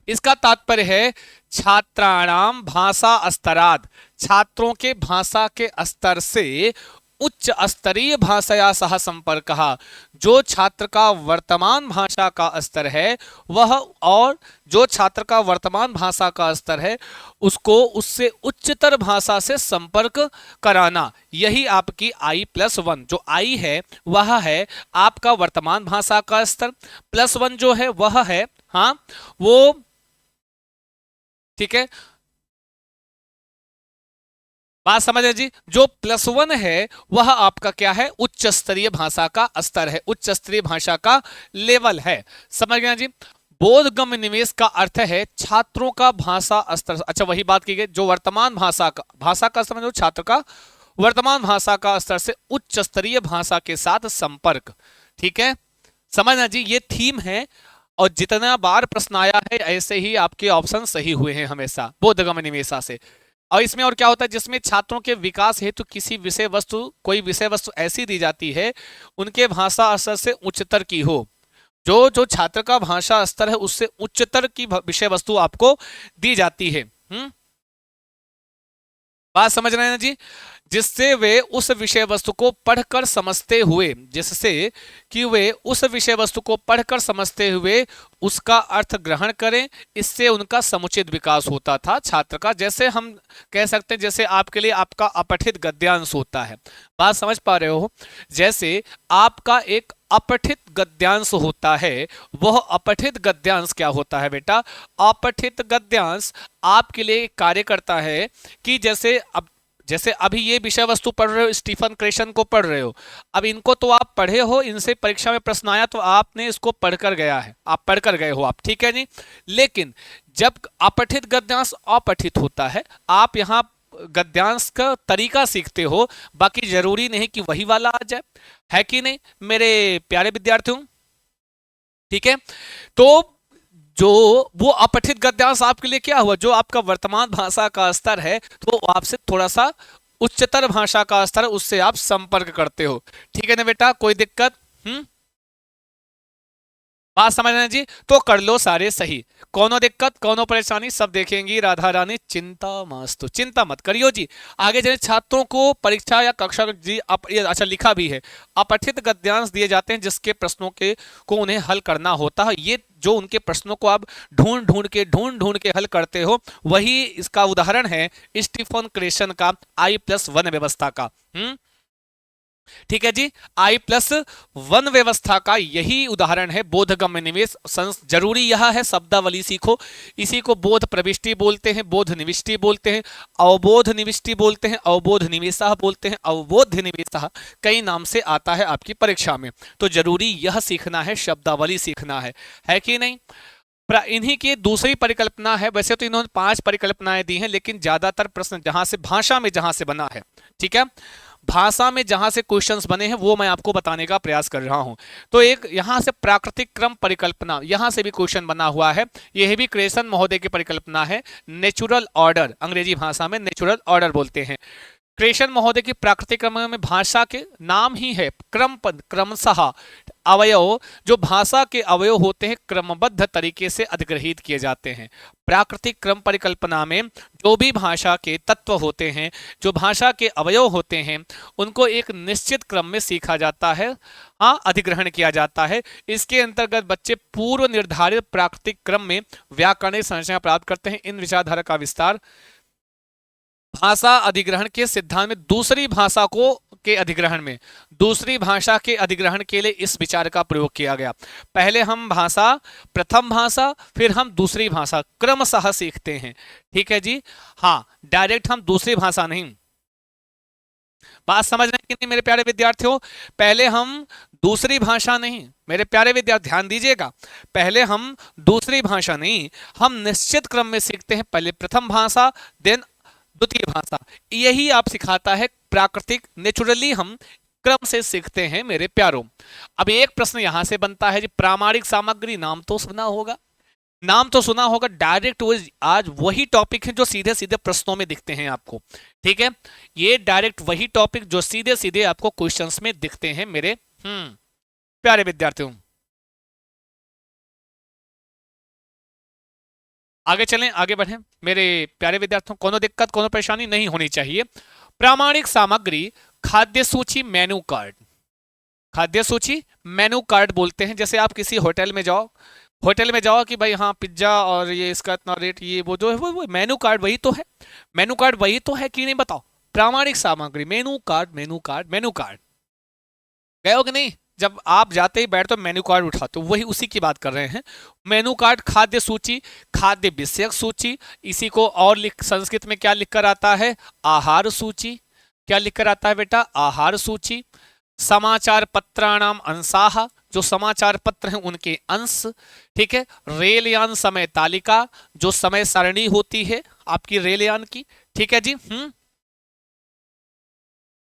इसका तात्पर्य है छात्राणाम भाषा स्तराद, छात्रों के भाषा के स्तर से उच्च स्तरीय भाषाया सह संपर्क, जो छात्र का वर्तमान भाषा का स्तर है वह, और जो छात्र का वर्तमान भाषा का स्तर है उसको उससे उच्चतर भाषा से संपर्क कराना, यही आपकी I+1, जो I है वह है आपका वर्तमान भाषा का स्तर, +1 जो है वह है, हाँ वो, ठीक है, बात समझ रहे जी? जो +1 है वह आपका क्या है, उच्च स्तरीय भाषा का स्तर है, उच्च स्तरीय भाषा का लेवल है। समझ गए जी? बोधगम्य निवेश का अर्थ है छात्रों का भाषा स्तर, अच्छा वही बात की गई, जो वर्तमान भाषा का स्तर, जो छात्र का वर्तमान भाषा का स्तर से उच्च स्तरीय भाषा के साथ संपर्क। ठीक है, समझना जी, ये थीम है, और जितना बार प्रश्न आया है ऐसे ही आपके ऑप्शन सही हुए हैं हमेशा बोधगम्य निवेशा से। और इसमें और क्या होता है, जिसमें छात्रों के विकास हेतु किसी विषय वस्तु, कोई विषय वस्तु ऐसी दी जाती है उनके भाषा स्तर से उच्चतर की हो, जो जो छात्र का भाषा स्तर है उससे उच्चतर की विषय वस्तु आपको दी जाती है। बात समझ रहे हैं जी? जिससे वे उस विषय वस्तु को पढ़कर समझते हुए, जिससे कि वे उस विषय वस्तु को पढ़कर समझते हुए उसका अर्थ ग्रहण करें, इससे उनका समुचित विकास होता था छात्र का। जैसे हम कह सकते हैं, जैसे आपके लिए आपका अपठित गद्यांश होता है, बात समझ पा रहे हो? जैसे आपका एक अपठित गद्यांश होता है, वह अपठित गद्यांश क्या होता है बेटा? अपठित गद्यांश आपके लिए कार्य करता है कि जैसे अब जैसे अभी ये विषय वस्तु पढ़ रहे हो, स्टीफन क्रेशन को पढ़ रहे हो, अब इनको तो आप पढ़े हो, इनसे परीक्षा में प्रश्न आया तो आपने इसको पढ़कर गया है, आप पढ़कर गए हो आप, ठीक है जी। लेकिन जब अपठित गद्यांश अपठित होता है, आप यहाँ गद्यांश का तरीका सीखते हो, बाकी जरूरी नहीं कि वही वाला आ जाए, है कि नहीं मेरे प्यारे विद्यार्थियों, ठीक है। तो जो वो अपठित गद्यांश आपके लिए क्या हुआ, जो आपका वर्तमान भाषा का स्तर है, तो वो आपसे थोड़ा सा उच्चतर भाषा का स्तर, उससे आप संपर्क करते हो, ठीक है ना बेटा, कोई दिक्कत? बात समझना जी, तो कर लो सारे सही, कोनो दिक्कत कोनो परेशानी सब देखेंगी राधा रानी, चिंता मस्त, चिंता मत करियो जी। आगे चले, छात्रों को परीक्षा या कक्षा जी ये अच्छा लिखा भी है, अपठित गद्यांश दिए जाते हैं जिसके प्रश्नों के को उन्हें हल करना होता है। ये जो उनके प्रश्नों को आप ढूंढ ढूंढ के हल करते हो, वही इसका उदाहरण है स्टीफन क्रेशन का I+1 व्यवस्था का। ठीक है जी, I+1 व्यवस्था का यही उदाहरण है बोधगम्य निवेश। जरूरी यह है शब्दावली सीखो, इसी को बोध प्रविष्टि बोलते हैं, बोध निविष्टि बोलते हैं, अवबोध निविष्टि बोलते हैं, अवबोध निवेशः बोलते हैं, अवबोध निवेशः कई नाम से आता है आपकी परीक्षा में। तो जरूरी यह सीखना है, शब्दावली सीखना है कि नहीं। इन्हीं की दूसरी परिकल्पना है, वैसे तो इन्होंने 5 परिकल्पनाएं दी हैं, लेकिन ज्यादातर प्रश्न जहां से भाषा में जहां से बना है, ठीक है, भाषा में जहां से क्वेश्चंस बने हैं वो मैं आपको बताने का प्रयास कर रहा हूं। तो एक यहां से प्राकृतिक क्रम परिकल्पना, यहां से भी क्वेश्चन बना हुआ है, यह भी क्रेसन महोदय की परिकल्पना है, नेचुरल ऑर्डर, अंग्रेजी भाषा में नेचुरल ऑर्डर बोलते हैं। क्रेशन महोदय की प्राकृतिक क्रम में भाषा के नाम ही है क्रम पद, क्रमशः अवयव, जो भाषा के अवयव होते हैं क्रमबद्ध तरीके से अधिग्रहित किए जाते हैं। प्राकृतिक क्रम परिकल्पना में जो भी भाषा के तत्व होते हैं, जो भाषा के अवयव होते हैं, उनको एक निश्चित क्रम में सीखा जाता है, हाँ, अधिग्रहण किया जाता है। इसके अंतर्गत बच्चे पूर्व निर्धारित प्राकृतिक क्रम में व्याकरणिक संरचना प्राप्त करते हैं। इन विचारधारा का विस्तार भाषा अधिग्रहण के सिद्धांत में दूसरी भाषा को के अधिग्रहण में, दूसरी भाषा के अधिग्रहण के लिए इस विचार का प्रयोग किया गया। पहले हम भाषा, प्रथम भाषा, फिर हम दूसरी भाषा क्रमशः सीखते हैं, ठीक है जी। हाँ, डायरेक्ट हम दूसरी भाषा नहीं, बात समझ रहे हैं कि नहीं मेरे प्यारे विद्यार्थियों। पहले हम दूसरी भाषा नहीं, मेरे प्यारे विद्यार्थी ध्यान दीजिएगा, पहले हम दूसरी भाषा नहीं, हम निश्चित क्रम में सीखते हैं, पहले प्रथम भाषा देन द्वितीय भाषा, यही आप सिखाता है प्राकृतिक, नेचुरली हम क्रम से सीखते हैं मेरे प्यारों। अब एक प्रश्न यहां से बनता है जी, प्रामाणिक सामग्री नाम तो सुना होगा, नाम तो सुना होगा, डायरेक्ट वो आज वही टॉपिक है जो सीधे सीधे प्रश्नों में दिखते हैं आपको, ठीक है, ये डायरेक्ट वही टॉपिक जो सीधे सीधे आपको क्वेश्चंस में दिखते हैं मेरे प्यारे विद्यार्थियों। आगे चलें, आगे बढ़ें मेरे प्यारे विद्यार्थियों, कोनो दिक्कत कोनो परेशानी नहीं होनी चाहिए। प्रामाणिक सामग्री खाद्य सूची मेनू कार्ड, खाद्य सूची मेनू कार्ड बोलते हैं। जैसे आप किसी होटल में जाओ, होटल में जाओ कि भाई हाँ पिज्जा और ये इसका इतना रेट, ये वो जो है वो मेनू कार्ड वही तो है, मेनू कार्ड वही तो है कि नहीं बताओ। प्रामाणिक सामग्री menu card, menu card, menu card गए हो कि नहीं, जब आप जाते ही बैठ तो मेनू कार्ड उठाते हो, वही उसी की बात कर रहे हैं। मेनू कार्ड खाद्य सूची, खाद्य विषयक सूची, इसी को और लिख संस्कृत में क्या लिखकर आता है, आहार सूची, क्या लिखकर आता है बेटा, आहार सूची। समाचार पत्राणाम अंशाह, जो समाचार पत्र हैं उनके अंश, ठीक है। रेलयान समय तालिका, जो समय सारणी होती है आपकी रेलयान की, ठीक है जी,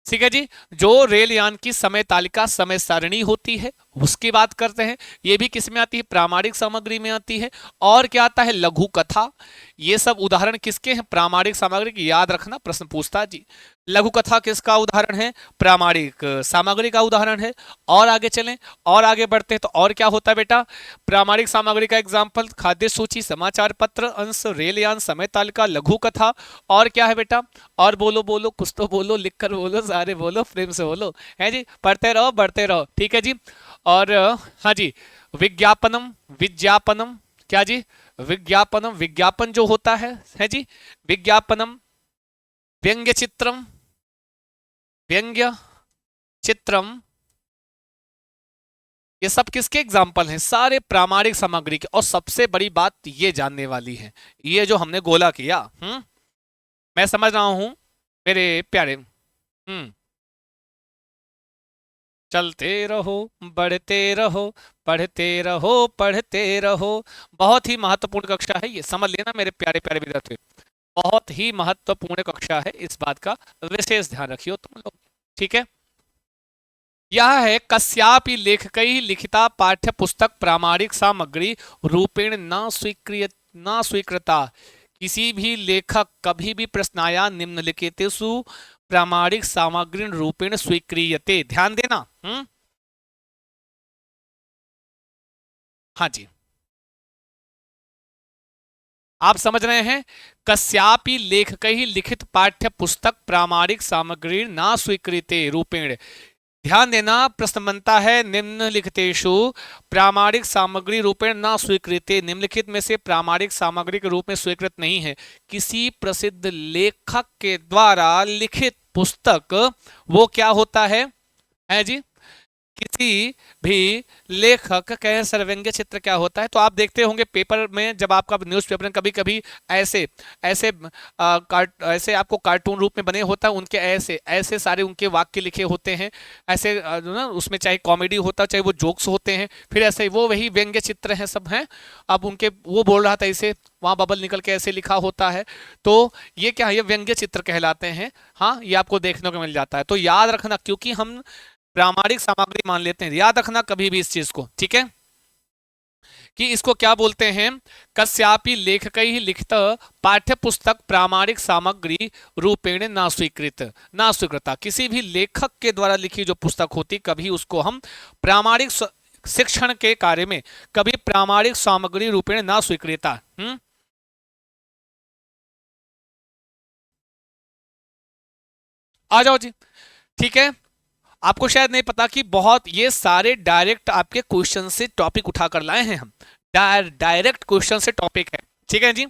ठीक है जी, जो रेलयान की समय तालिका, समय सारणी होती है उसकी बात करते हैं। ये भी किस में आती है, प्रामाणिक सामग्री में आती है। और क्या आता है, लघु कथा, ये सब उदाहरण किसके हैं, प्रामाणिक सामग्री की, याद रखना प्रश्न पूछता है जी। लघु कथा किसका उदाहरण है, प्रामाणिक सामग्री का उदाहरण है। और आगे चलें, और आगे बढ़ते हैं, तो और क्या होता है बेटा, प्रामाणिक सामग्री का एग्जाम्पल खाद्य सूची, समाचार पत्र, अंश, रेलयान, समय तालिका, लघु कथा। और क्या है बेटा, और बोलो बोलो, कुछ तो बोलो, लिखकर बोलो, सारे बोलो, प्रेम से बोलो, है जी, पढ़ते रहो बढ़ते रहो, ठीक है जी। और हाँ जी, विज्ञापनम, विज्ञापनम, क्या जी, विज्ञापनम, विज्ञापन जो होता है जी, विज्ञापनम। व्यंग्य चित्रम, व्यंग्य चित्रम, ये सब किसके एग्जाम्पल हैं, सारे प्रामाणिक सामग्री के। और सबसे बड़ी बात ये जानने वाली है, ये जो हमने गोला किया, मैं समझ रहा हूं मेरे प्यारे। चलते रहो, बढ़ते रहो, पढ़ते रहो, पढ़ते रहो। बहुत ही महत्वपूर्ण कक्षा है, ये समझ लेना मेरे प्यारे प्यारे विद्यार्थी। बहुत ही महत्वपूर्ण कक्षा है, इस बात का विशेष ध्यान रखियो तुम लोग। ठीक है। यह है कस्यापि लेखकैः लिखिता पाठ्य पुस्तक प्रामाणिक सामग्री रूपेण न स्वीक्रिय न स्वीकृता। किसी भी लेखक कभी भी प्रश्नाया निम्नलिखितेषु प्रामाणिक सामग्री रूपेण स्वीक्रियते। ध्यान देना। हाँ जी, आप समझ रहे हैं। कस्यापि लेखकैः लिखित पाठ्य पुस्तक प्रामाणिक सामग्री न स्वीकृते रूपेण। ध्यान देना, प्रश्न बनता है निम्नलिखितेषु प्रामाणिक सामग्री रूपेण न स्वीकृते। निम्नलिखित में से प्रामाणिक सामग्री के रूप में स्वीकृत नहीं है किसी प्रसिद्ध लेखक के द्वारा लिखित पुस्तक। वो क्या होता है जी? किसी भी लेखक कहे सर व्यंग्य चित्र क्या होता है? तो आप देखते होंगे पेपर में, जब आपका न्यूज़पेपर में कभी कभी ऐसे ऐसे ऐसे आपको कार्टून रूप में बने होता है, उनके ऐसे ऐसे सारे उनके वाक्य लिखे होते हैं। ऐसे जो ना, उसमें चाहे कॉमेडी होता है चाहे वो जोक्स होते हैं, फिर ऐसे वो वही व्यंग्य चित्र हैं सब हैं। अब उनके वो बोल रहा था ऐसे, वहां बबल निकल के ऐसे लिखा होता है। तो ये क्या है? ये व्यंग्य चित्र कहलाते हैं। हाँ, ये आपको देखने को मिल जाता है। तो याद रखना, क्योंकि हम प्रामाणिक सामग्री मान लेते हैं, याद रखना कभी भी इस चीज को। ठीक है, कि इसको क्या बोलते हैं? कस्यापि लेखकैः लिखित पाठ्य पुस्तक प्रामाणिक सामग्री रूपेण ना स्वीकृत ना स्वीकृता। किसी भी लेखक के द्वारा लिखी जो पुस्तक होती, कभी उसको हम प्रामाणिक शिक्षण के कार्य में कभी प्रामाणिक सामग्री रूपेण ना स्वीकृता। आ जाओ जी। ठीक है, आपको शायद नहीं पता कि बहुत ये सारे डायरेक्ट आपके क्वेश्चन से टॉपिक उठाकर लाए हैं हम। डायरेक्ट क्वेश्चन से टॉपिक है। ठीक है जी,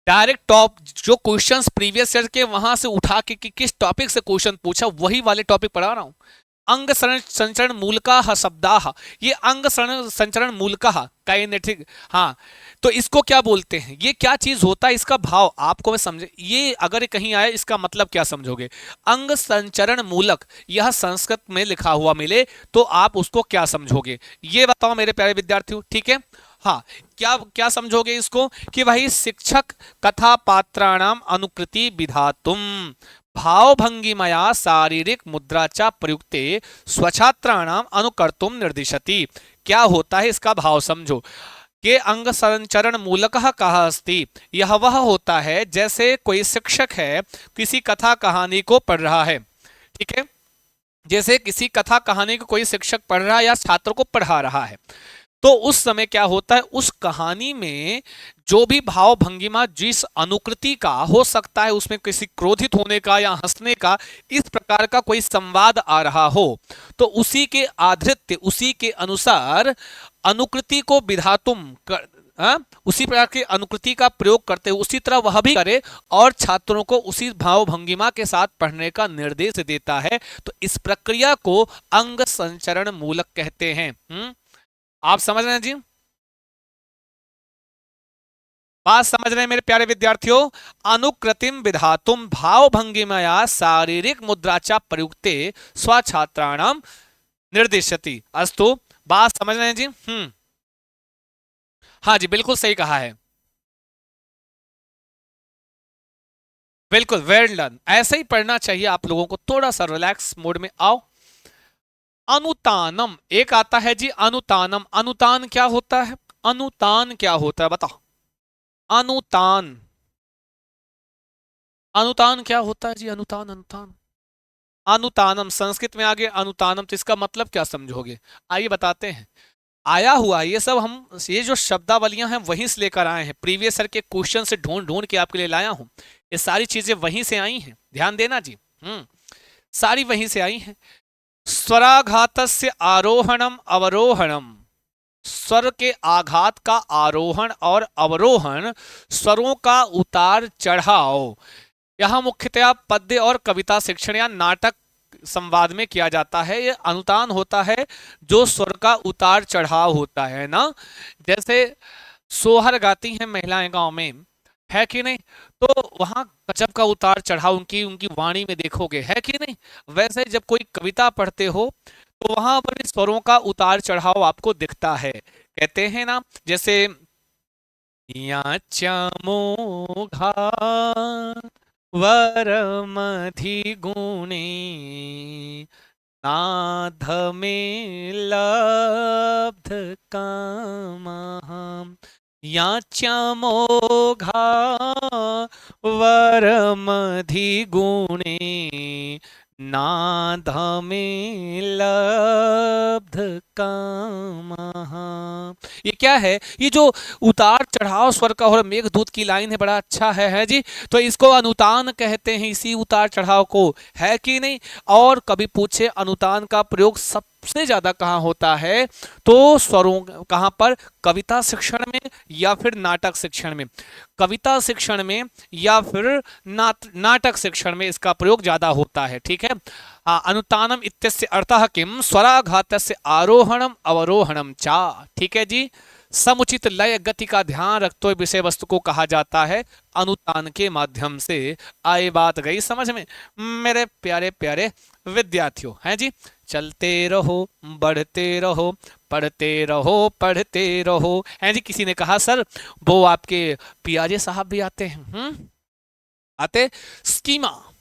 डायरेक्ट टॉप जो क्वेश्चंस प्रीवियस ईयर के वहां से उठा के कि किस टॉपिक से क्वेश्चन पूछा, वही वाले टॉपिक पढ़ा रहा हूं। अंग संचरण मूलका शब्दाह। ये अंग संचरण मूलका काइनेटिक। हाँ, तो इसको क्या बोलते हैं? ये क्या चीज होता है? इसका भाव आपको मैं समझे, ये अगर कहीं आए इसका मतलब क्या समझोगे? अंग संचरण मूलक, यह संस्कृत में लिखा हुआ मिले तो आप उसको क्या समझोगे? ये बताओ मेरे प्यारे विद्यार्थियों। ठीक है, हाँ, क्या क्या समझोगे इसको? कि भाई शिक्षक कथा पात्राणाम अनुकृति विधातुम भाव भंगिमया शारीरिक मुद्रा च प्रयुक्ते स्वछात्राणाम अनुकर्तुम निर्दिशति। क्या होता है इसका भाव समझो। के अंग संचरण मूलकः कहा अस्ति। यह वह होता है जैसे कोई शिक्षक है, किसी कथा कहानी को पढ़ रहा है। ठीक है, जैसे किसी कथा कहानी को कोई शिक्षक पढ़ रहा है या छात्र को पढ़ा रहा है, तो उस समय क्या होता है? उस कहानी में जो भी भाव भंगिमा जिस अनुकृति का हो सकता है, उसमें किसी क्रोधित होने का या हंसने का, इस प्रकार का कोई संवाद आ रहा हो, तो उसी के आधृत्य, उसी के अनुसार अनुकृति को विधातुम कर, उसी प्रकार की अनुकृति का प्रयोग करते हुए उसी तरह वह भी करे और छात्रों को उसी भाव भंगिमा के साथ पढ़ने का निर्देश देता है। तो इस प्रक्रिया को अंग संचरण मूलक कहते हैं। आप समझ रहे हैं जी? बात समझ रहे हैं मेरे प्यारे विद्यार्थियों? अनुकृतिम विधातुम भाव भंगिमया शारीरिक मुद्राचा प्रयुक्ते स्वछात्राणाम निर्दिशति। अस्तु, बात समझ रहे हैं जी? हाँ जी, बिल्कुल सही कहा है। बिल्कुल, वेल डन। ऐसे ही पढ़ना चाहिए आप लोगों को। थोड़ा सा रिलैक्स मोड में आओ। अनुतानम एक आता है जी, अनुतानम। अनुतान क्या होता है? अनुतान क्या होता है बताओ? अनुतान, अनुतान क्या होता है जी? अनुतान, अनुतान, अनुतानम संस्कृत में आ गया अनुतानम, तो इसका मतलब क्या समझोगे? आइए बताते हैं। आया हुआ ये सब हम, ये जो शब्दावलियां हैं वहीं से लेकर आए हैं, प्रीवियस ईयर के क्वेश्चन से ढूंढ ढूंढ के आपके लिए लाया हूं। ये सारी चीजें वहीं से आई हैं, ध्यान देना जी। सारी वहीं से आई हैं। स्वराघातस्य आरोहणम अवरोहणम। स्वर के आघात का आरोहण और अवरोहण, स्वरों का उतार चढ़ाव, यह मुख्यतया पद्य और कविता शिक्षण या नाटक संवाद में किया जाता है। यह अनुतान होता है जो स्वर का उतार चढ़ाव होता है ना। जैसे सोहर गाती हैं महिलाएं गांव में, है कि नहीं? तो वहां गजब का उतार चढ़ाव उनकी उनकी वाणी में देखोगे, है कि नहीं? वैसे जब कोई कविता पढ़ते हो तो वहां पर भी स्वरों का उतार चढ़ाव आपको दिखता है। कहते हैं ना, जैसे याच्या मोघा वरमधि गुणे नाधमे लब्ध कामः। याच्या मोघा वरमधि गुणे नाधमे लब्ध कामः। ये क्या है? ये जो उतार चढ़ाव स्वर का और मेघदूत की लाइन है, बड़ा अच्छा है जी। तो इसको अनुतान कहते हैं, इसी उतार चढ़ाव को, है कि नहीं? और कभी पूछे अनुतान का प्रयोग सबसे ज्यादा कहाँ होता है? तो स्वरों कहाँ पर? कविता शिक्षण में या फिर नाटक शिक्षण में? कविता शिक्षण में या फिर नाटक शिक्षण में इसका प्रयोग ज्यादा होता है। ठीक है। अनुतानम इत्यस्य अर्थः किम? स्वराघातस्य आरोहणम अवरोहणम चा। ठीक है जी। समुचित लय गति का ध्यान रखते हुए विषय वस्तु को कहा जाता है अनुतान के माध्यम से। आई बात गई समझ में मेरे प्यारे प्यारे विद्यार्थियों? हैं जी। चलते रहो, बढ़ते रहो, पढ़ते रहो। हैं जी। किसी ने कहा सर वो आपके पियाजे साहब भी आते हैं। आते। स्कीमा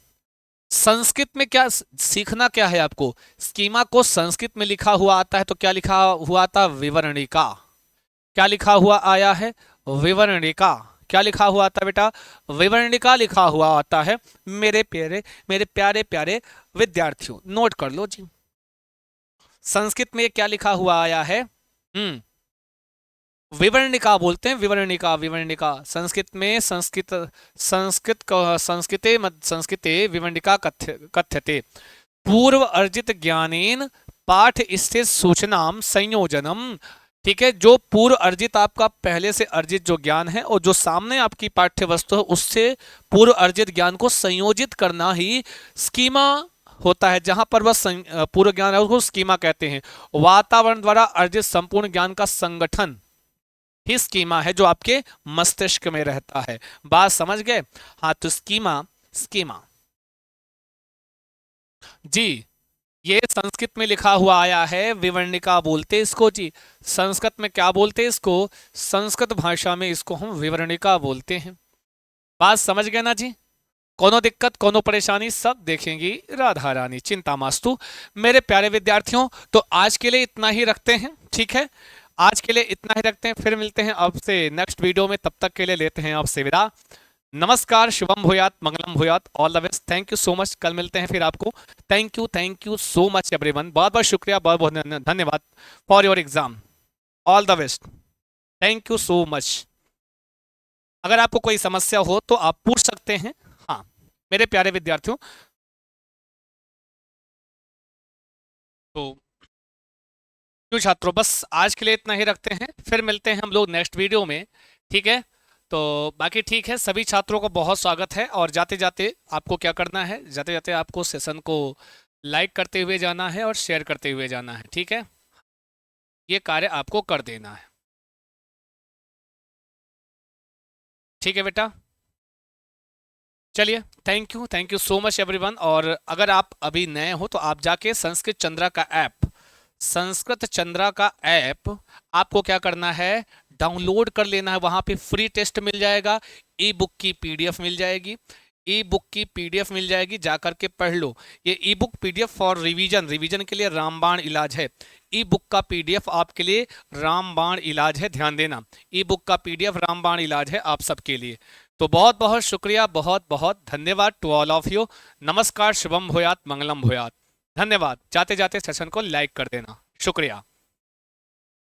संस्कृत में क्या सीखना क्या है आपको? स्कीमा को संस्कृत में लिखा हुआ आता है तो क्या लिखा हुआ था? विवरणिका। क्या लिखा हुआ आया है? विवरणिका। क्या लिखा हुआ आता बेटा? विवरणिका लिखा हुआ आता है। मेरे प्यारे प्यारे विद्यार्थियों, नोट कर लो जी। संस्कृत में क्या लिखा हुआ आया है? विवरणिका बोलते हैं। विवरणिका, विवरणिका संस्कृत में संस्कृते विवरणिका कथ्यते। पूर्व अर्जित ज्ञानेन पाठ स्थित सूचनाम संयोजनम। ठीक है। जो पूर्व अर्जित आपका पहले से अर्जित जो ज्ञान है और जो सामने आपकी पाठ्य वस्तु है उससे पूर्व अर्जित ज्ञान को संयोजित करना ही स्कीमा होता है। जहां पर वह पूर्व ज्ञान है उसको स्कीमा कहते हैं। वातावरण द्वारा अर्जित संपूर्ण ज्ञान का संगठन ही स्कीमा है जो आपके मस्तिष्क में रहता है। बात समझ गए? हाँ, तो स्कीमा स्कीमा जी। ये संस्कृत में लिखा हुआ आया है, विवरणिका बोलते इसको जी। संस्कृत में क्या बोलते इसको? संस्कृत भाषा में इसको हम विवरणिका बोलते हैं। बात समझ गए ना जी? कोनो दिक्कत कोनो परेशानी सब देखेंगी राधा रानी, चिंता मास्तु। मेरे प्यारे विद्यार्थियों, तो आज के लिए इतना ही रखते हैं। ठीक है। आज के लिए इतना ही रखते हैं, फिर मिलते हैं आपसे नेक्स्ट वीडियो में। तब तक के लिए लेते हैं आपसे विदा। नमस्कार, शुभम भूयात, मंगलम भूयात, all the best. Thank you so much. कल मिलते हैं फिर आपको। Thank you so much everyone. बहुत बहुत शुक्रिया, बहुत बहुत धन्यवाद for your exam. All the best. Thank you so much. अगर आपको कोई समस्या हो तो आप पूछ सकते हैं। हाँ मेरे प्यारे विद्यार्थियों, तो क्यों छात्रों, बस आज के लिए इतना ही रखते हैं, फिर मिलते हैं हम लोग नेक्स्ट वीडियो में। ठीक है। तो बाकी ठीक है, सभी छात्रों को बहुत स्वागत है। और जाते जाते आपको क्या करना है? जाते जाते आपको सेशन को लाइक करते हुए जाना है और शेयर करते हुए जाना है। ठीक है। ये कार्य आपको कर देना है। ठीक है बेटा। चलिए, thank you so much everyone. और अगर आप अभी नए हो तो आप जाके संस्कृत चंद्रा का ऐप आपको क्या करना है? डाउनलोड कर लेना है। वहां पे फ्री टेस्ट मिल जाएगा, ई बुक की पीडीएफ मिल जाएगी। ई बुक की पीडीएफ मिल जाएगी, जाकर के पढ़ लो। ये ई बुक पीडीएफ फॉर रिवीजन के लिए रामबाण इलाज है। ई बुक का पीडीएफ आपके लिए रामबाण इलाज है, ध्यान देना। ई बुक का पीडीएफ रामबाण इलाज है आप सबके लिए। तो बहुत बहुत शुक्रिया, बहुत बहुत धन्यवाद टू ऑल ऑफ यू। नमस्कार, शुभम भूयात, मंगलम भूयात। धन्यवाद। जाते जाते सेशन को लाइक कर देना। शुक्रिया।